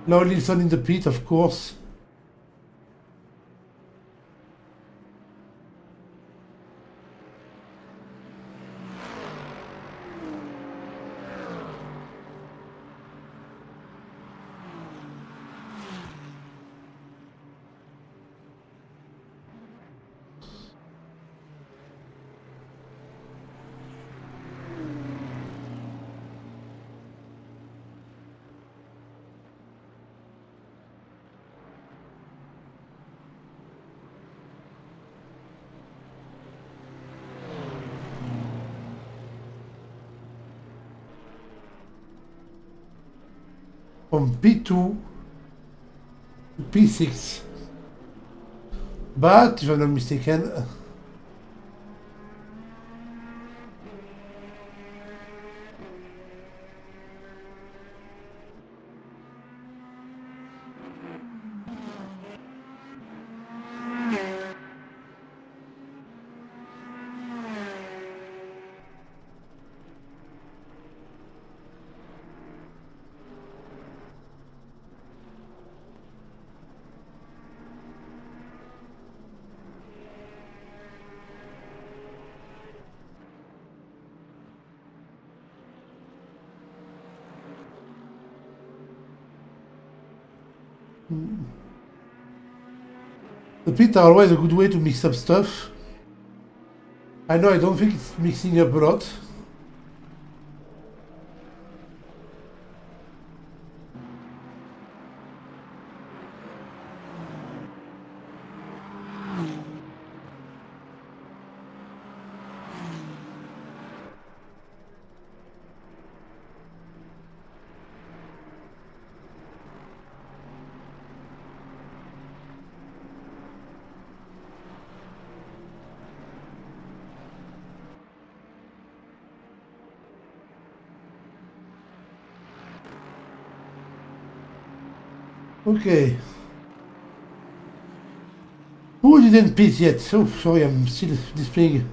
Now Nilsson in the pit, of course. From P2 to P6. But, if I'm not mistaken, the pits are always a good way to mix up stuff. I know, I don't think it's mixing up a lot. Okay. Who didn't pit yet? Oh, sorry, I'm still displaying.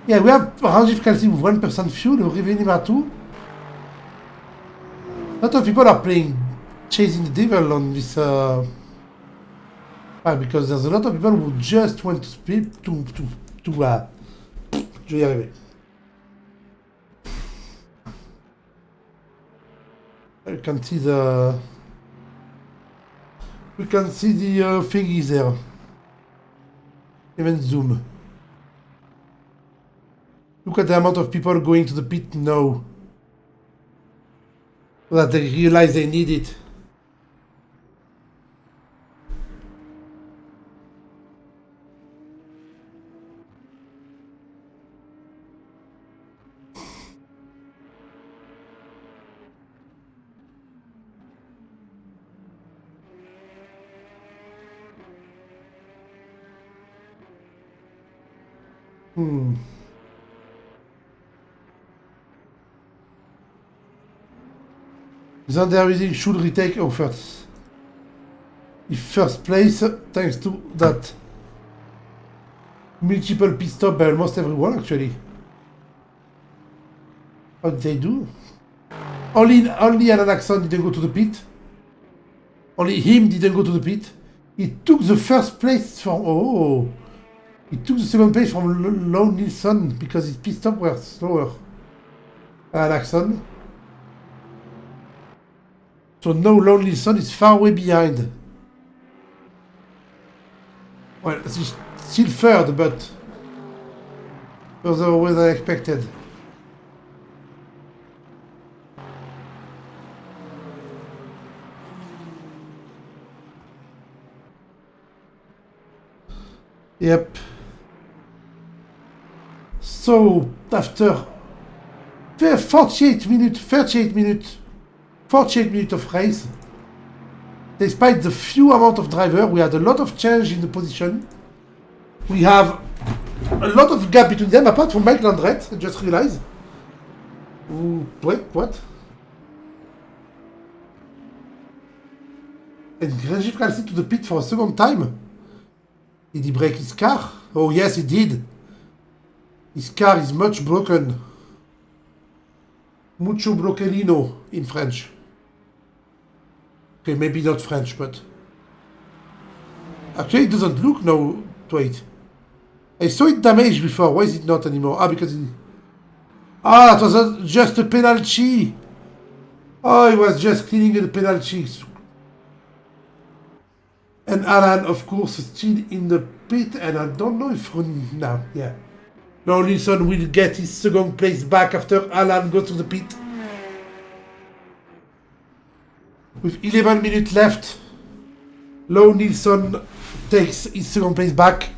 Yeah, we have range difficulty with 1% fuel, revenue at 2. A lot of people are playing Chasing the Devil on this. Because there's a lot of people who just want to speed je vais y arriver. You can see the. We can see the thingies there. Even zoom. Look at the amount of people going to the pit now. So that they realize they need it. Zandervising should retake offers. In first place, thanks to that multiple pit stop by almost everyone actually. What did they do? Only Alan Axon didn't go to the pit. Only him didn't go to the pit. He took the first place from he took the second place from Lone Nilsson because his pit stop were slower. Alan Axon. So now Lone Nilsson is far way behind. Well, he's still third, but further away than expected. Yep. So after 48 minutes of race, despite the few amount of driver, we had a lot of change in the position. We have a lot of gap between them, apart from Mike Landret, I just realized. Ooh, wait, what? And Grejif Kalsi to the pit for a second time. Did he break his car? Oh yes, he did. His car is much broken. Mucho bloquelino in French. Okay, maybe not French, but... Actually, it doesn't look now... Wait. I saw it damaged before. Why is it not anymore? Ah, because it... Ah, it was just a penalty. Oh, he was just cleaning the penalty. And Alan, of course, is still in the pit, and I don't know if... Now, yeah. Lone Nilsson will get his second place back after Alan goes to the pit. With 11 minutes left, Lone Nilsson takes his second place back.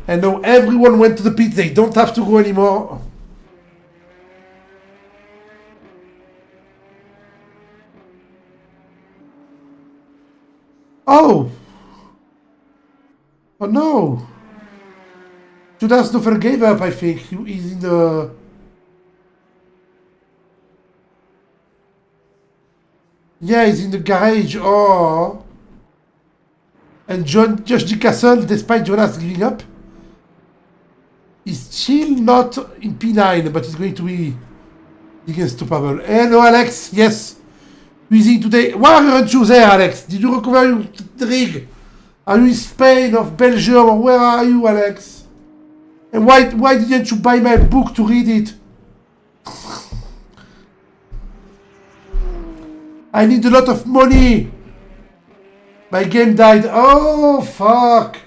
And now everyone went to the pit, they don't have to go anymore. Oh! Oh no! Judas Noffer gave up, I think. He's in the... Yeah, he's in the garage. Oh! And Josh DeCastle, despite Jonas giving up, is still not in P9, but he's going to be unstoppable. Hello, Alex. Yes. Busy today. Where aren't you there, Alex? Did you recover your rig? Are you in Spain or Belgium or where are you, Alex? And why didn't you buy my book to read it? I need a lot of money. My game died. Oh, fuck.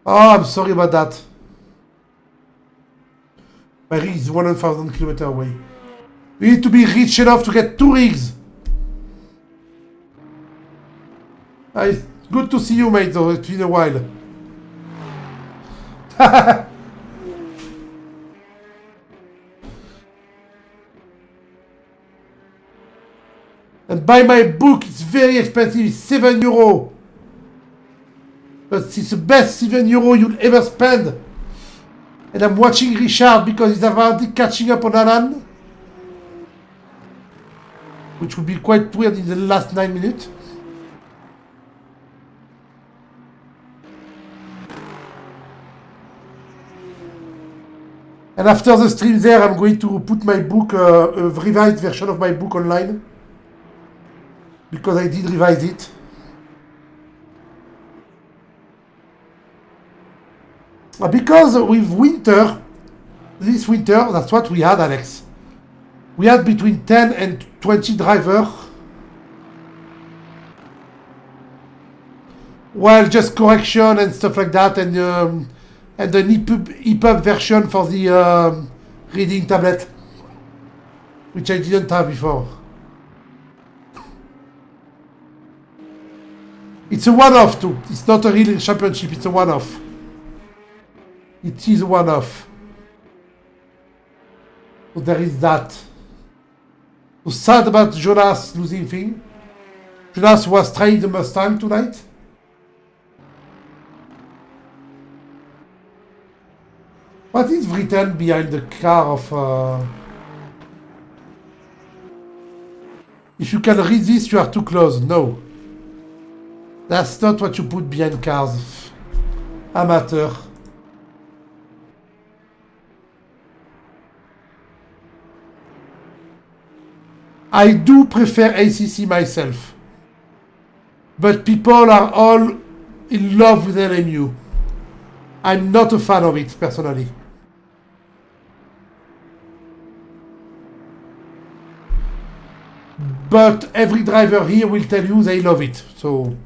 Oh, I'm sorry about that. My rig is 1,000 kilometers away. We need to be rich enough to get 2 rigs. It's good to see you, mate, though. It's been a while. And buy my book, it's very expensive, it's 7 euro. But it's the best 7 euro you'll ever spend. And I'm watching Richard because he's apparently catching up on Alan. Which would be quite weird in the last 9 minutes. And after the stream there, I'm going to put my book, a revised version of my book online. Because I did revise it. Because with winter, this winter, that's what we had, Alex. We had between 10 and 20 drivers. Well, just correction and stuff like that, and an EPUB version for the reading tablet, which I didn't have before. It's a one-off too. It's not a real championship, it's a one-off. It is a one-off. So there is that. So sad about Jonas losing thing. Jonas was trying the Mustang tonight. What is written behind the car of... If you can read this, you are too close. No. That's not what you put behind cars. Amateur. I do prefer ACC myself. But people are all in love with LMU. I'm not a fan of it, personally. But every driver here will tell you they love it. So...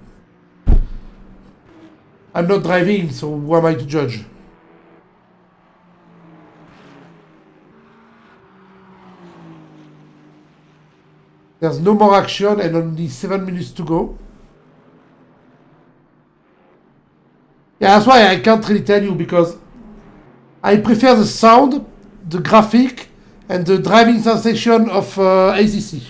I'm not driving, so who am I to judge? There's no more action and only 7 minutes to go. Yeah, that's why I can't really tell you, because I prefer the sound, the graphic, and the driving sensation of ACC.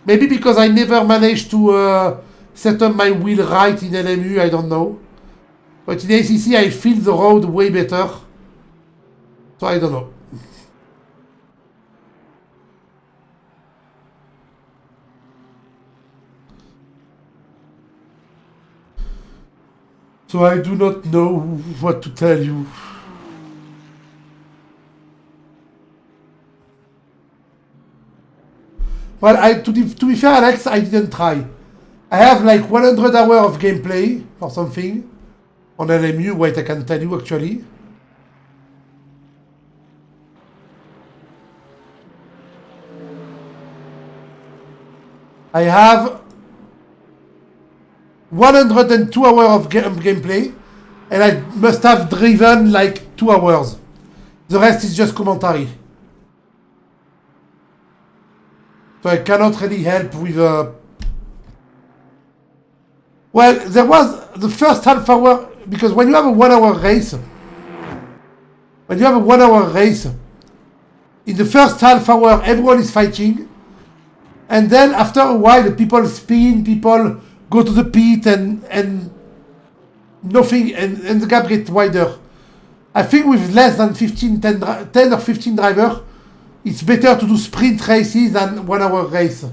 Maybe because I never managed to set up my wheel right in LMU, I don't know. But in ACC I feel the road way better. So I don't know. So I do not know what to tell you. Well, to be fair, Alex, I didn't try. I have like 100 hours of gameplay or something on LMU. Wait, I can tell you actually. I have 102 hours of gameplay, and I must have driven like 2 hours. The rest is just commentary. So I cannot really help with... Well, there was the first half hour, because when you have a 1 hour race, in the first half hour, everyone is fighting. And then after a while, the people spin, people go to the pit and nothing, and the gap gets wider. I think with less than 10 or 15 drivers, it's better to do sprint races than 1 hour race.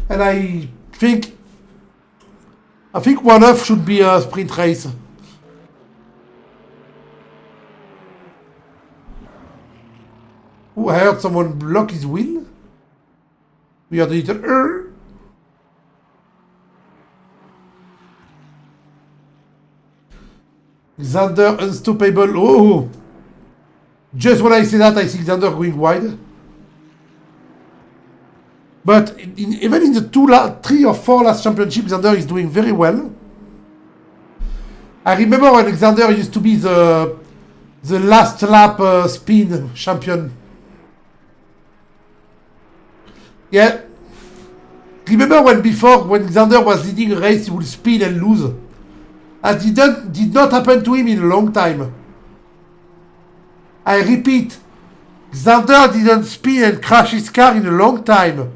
And I think one off should be a sprint race. Ooh, I heard someone block his wheel. We are the little Xander unstoppable. Oh! Just when I say that, I see Xander going wide. But even in the 3 or 4 last championships, Xander is doing very well. I remember when Xander used to be the last lap spin champion. Yeah. Remember when Xander was leading a race, he would spin and lose. That did not happen to him in a long time. I repeat, Xander didn't spin and crash his car in a long time.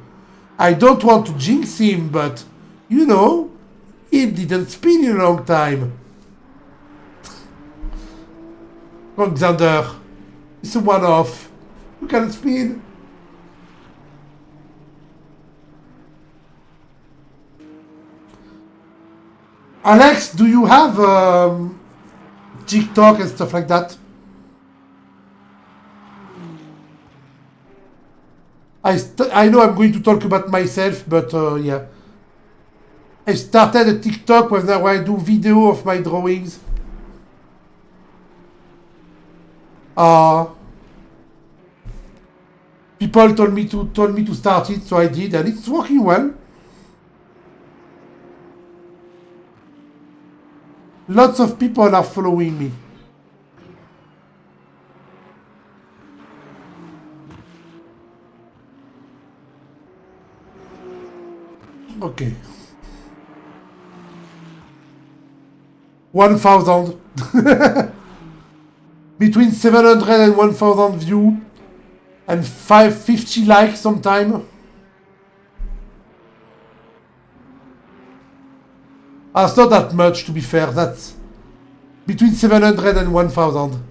I don't want to jinx him, but, you know, he didn't spin in a long time. Come on, Xander. It's a one-off. You can spin. Alex, do you have TikTok and stuff like that? I know I'm going to talk about myself, but yeah. I started a TikTok where I do video of my drawings. People told me to start it, so I did, and it's working well. Lots of people are following me. Okay. 1,000. Between 700 and 1,000 views and 550 likes sometime. It's not that much, to be fair. That's between 700 and 1,000.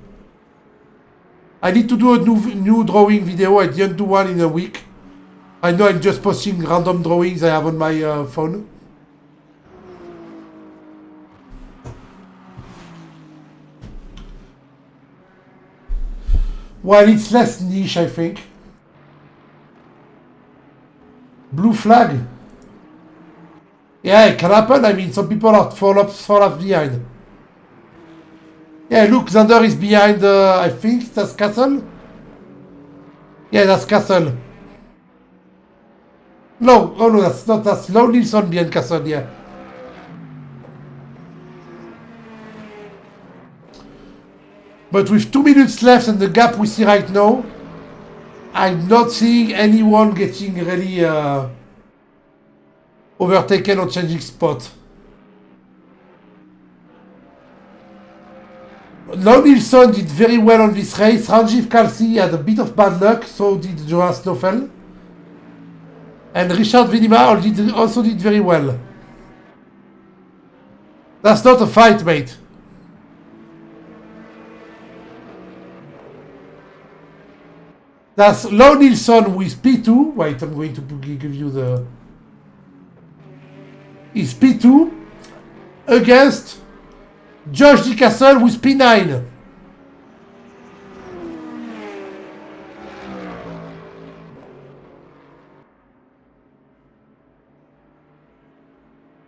I need to do a new drawing video. I didn't do one in a week. I know I'm just posting random drawings I have on my phone. Well, it's less niche, I think. Blue flag. Yeah, it can happen. I mean, some people are fall up behind. Yeah, look, Xander is behind, I think that's Castle. Yeah, that's Castle. No, oh no, that's not, that's Low Nilsson behind Castle, yeah. But with 2 minutes left and the gap we see right now, I'm not seeing anyone getting really overtaken or changing spot. Low Nilsson did very well on this race. Ranjiv Kalsi had a bit of bad luck, so did Jonas Nofel. And Richard Vinimar also did very well. That's not a fight, mate. That's Low Nilsson with P2. Wait, I'm going to give you the... Is P2 against Josh D. Castle with P9.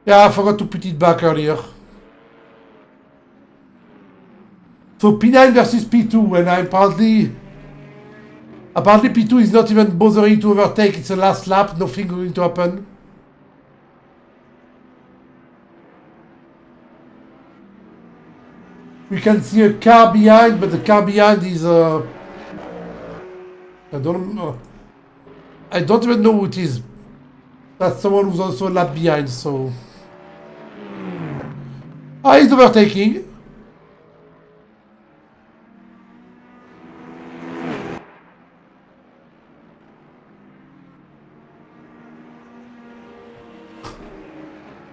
Yeah, I forgot to put it back earlier. So P9 versus P2, and apparently P2 is not even bothering to overtake. It's the last lap, nothing going to happen. We can see a car behind, but the car behind is I don't know. I don't even know who it is. That's someone who's also a lap behind, so... he's overtaking.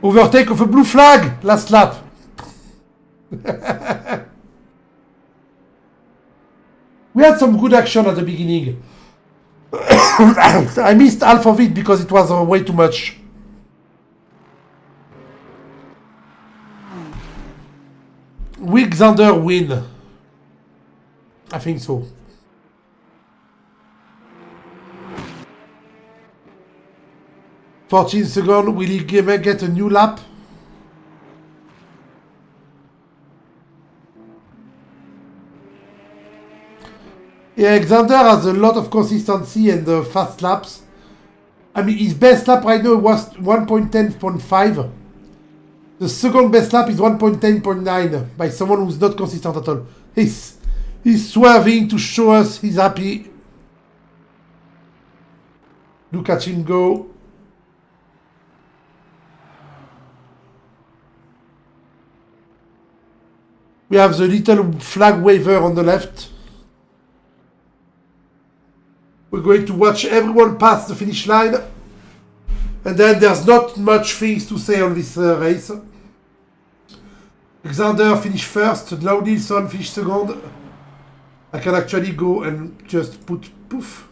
Overtake of a blue flag, last lap. We had some good action at the beginning. I missed half of it because it was way too much. Will Xander win? I think so. "14 seconds, will he get a new lap?" Yeah, Xander has a lot of consistency and fast laps. I mean, his best lap right now was 1.10.5. The second best lap is 1.10.9 by someone who's not consistent at all. He's swerving to show us he's happy. Look at him go. We have the little flag waver on the left. We're going to watch everyone pass the finish line. And then there's not much things to say on this race. Alexander finished first. Lau Nilsson finished second. I can actually go and just put poof.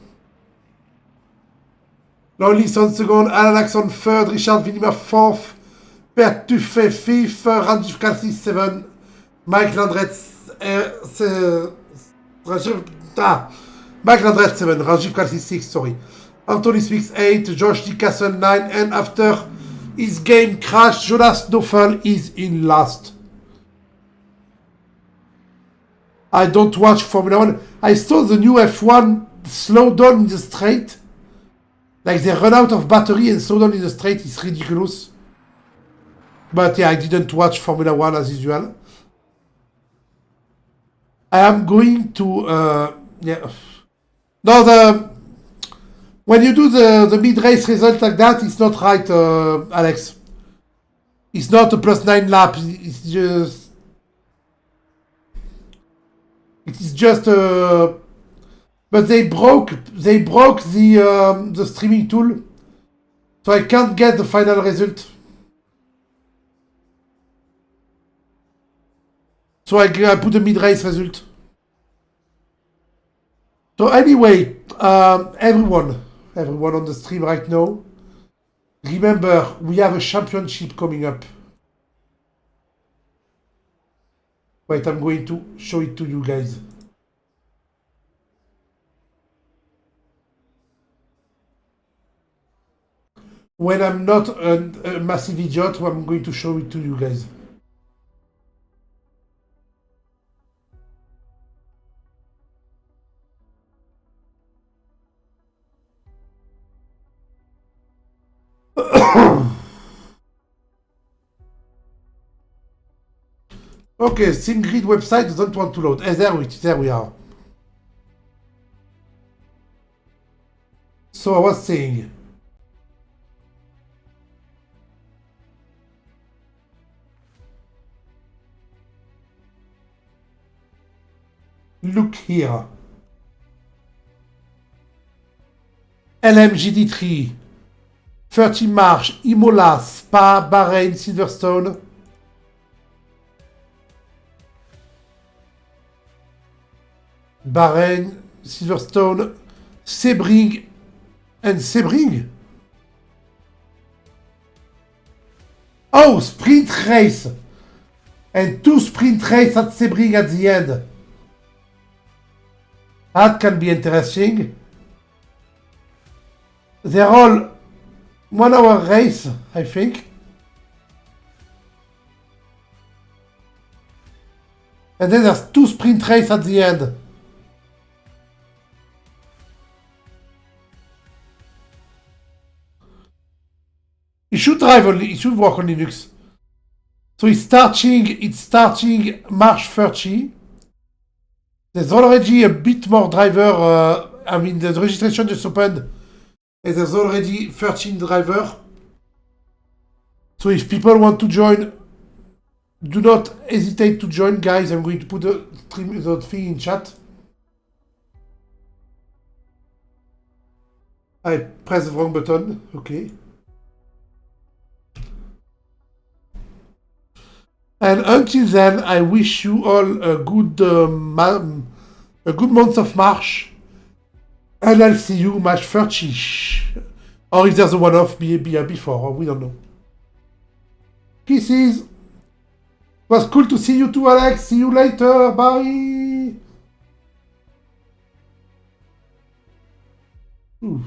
Lau Nilsson second. Alan Axon third. Richard Vinimer fourth. Per Tuffet fifth. Ranjit Kalsi seventh. Mike Landretz Mike Landretz 7, Rajiv Kalsi 6, sorry. Anthony Smith 8, Josh D. Castle 9, and after his game crashed, Jonas Noffel is in last. I don't watch Formula 1. I saw the new F1 slow down in the straight. Like they run out of battery and slow down in the straight is ridiculous. But yeah, I didn't watch Formula 1 as usual. I am going to yeah. No, when you do the mid-race result like that, it's not right, Alex. It's not a +9 lap. It's just but they broke the streaming tool, so I can't get the final result. So I put a mid-race result. So anyway, everyone on the stream right now, remember, we have a championship coming up. Wait, I'm going to show it to you guys. When I'm not a massive idiot, I'm going to show it to you guys. Okay, SimGrid website doesn't want to load. There we are. So I was saying. Look here. LMGD3. 30 March, Imola, Spa, Bahrain, Silverstone. Bahrain, Silverstone, Sebring, and Sebring. Oh, sprint race. And 2 sprint race at Sebring at the end. That can be interesting. They're all 1 hour race, I think. And then there's 2 sprint race at the end. It should drive only, it should work on Linux. So it's starting March 30. There's already a bit more driver, I mean the registration just opened. And there's already 13 drivers. So if people want to join, do not hesitate to join, guys. I'm going to put the thing in chat. I press the wrong button. Okay. And until then, I wish you all a good month of March. And I'll see you March 30. Or if there's a one-off before, we don't know. Kisses. It was cool to see you too, Alex. See you later. Bye. Ooh.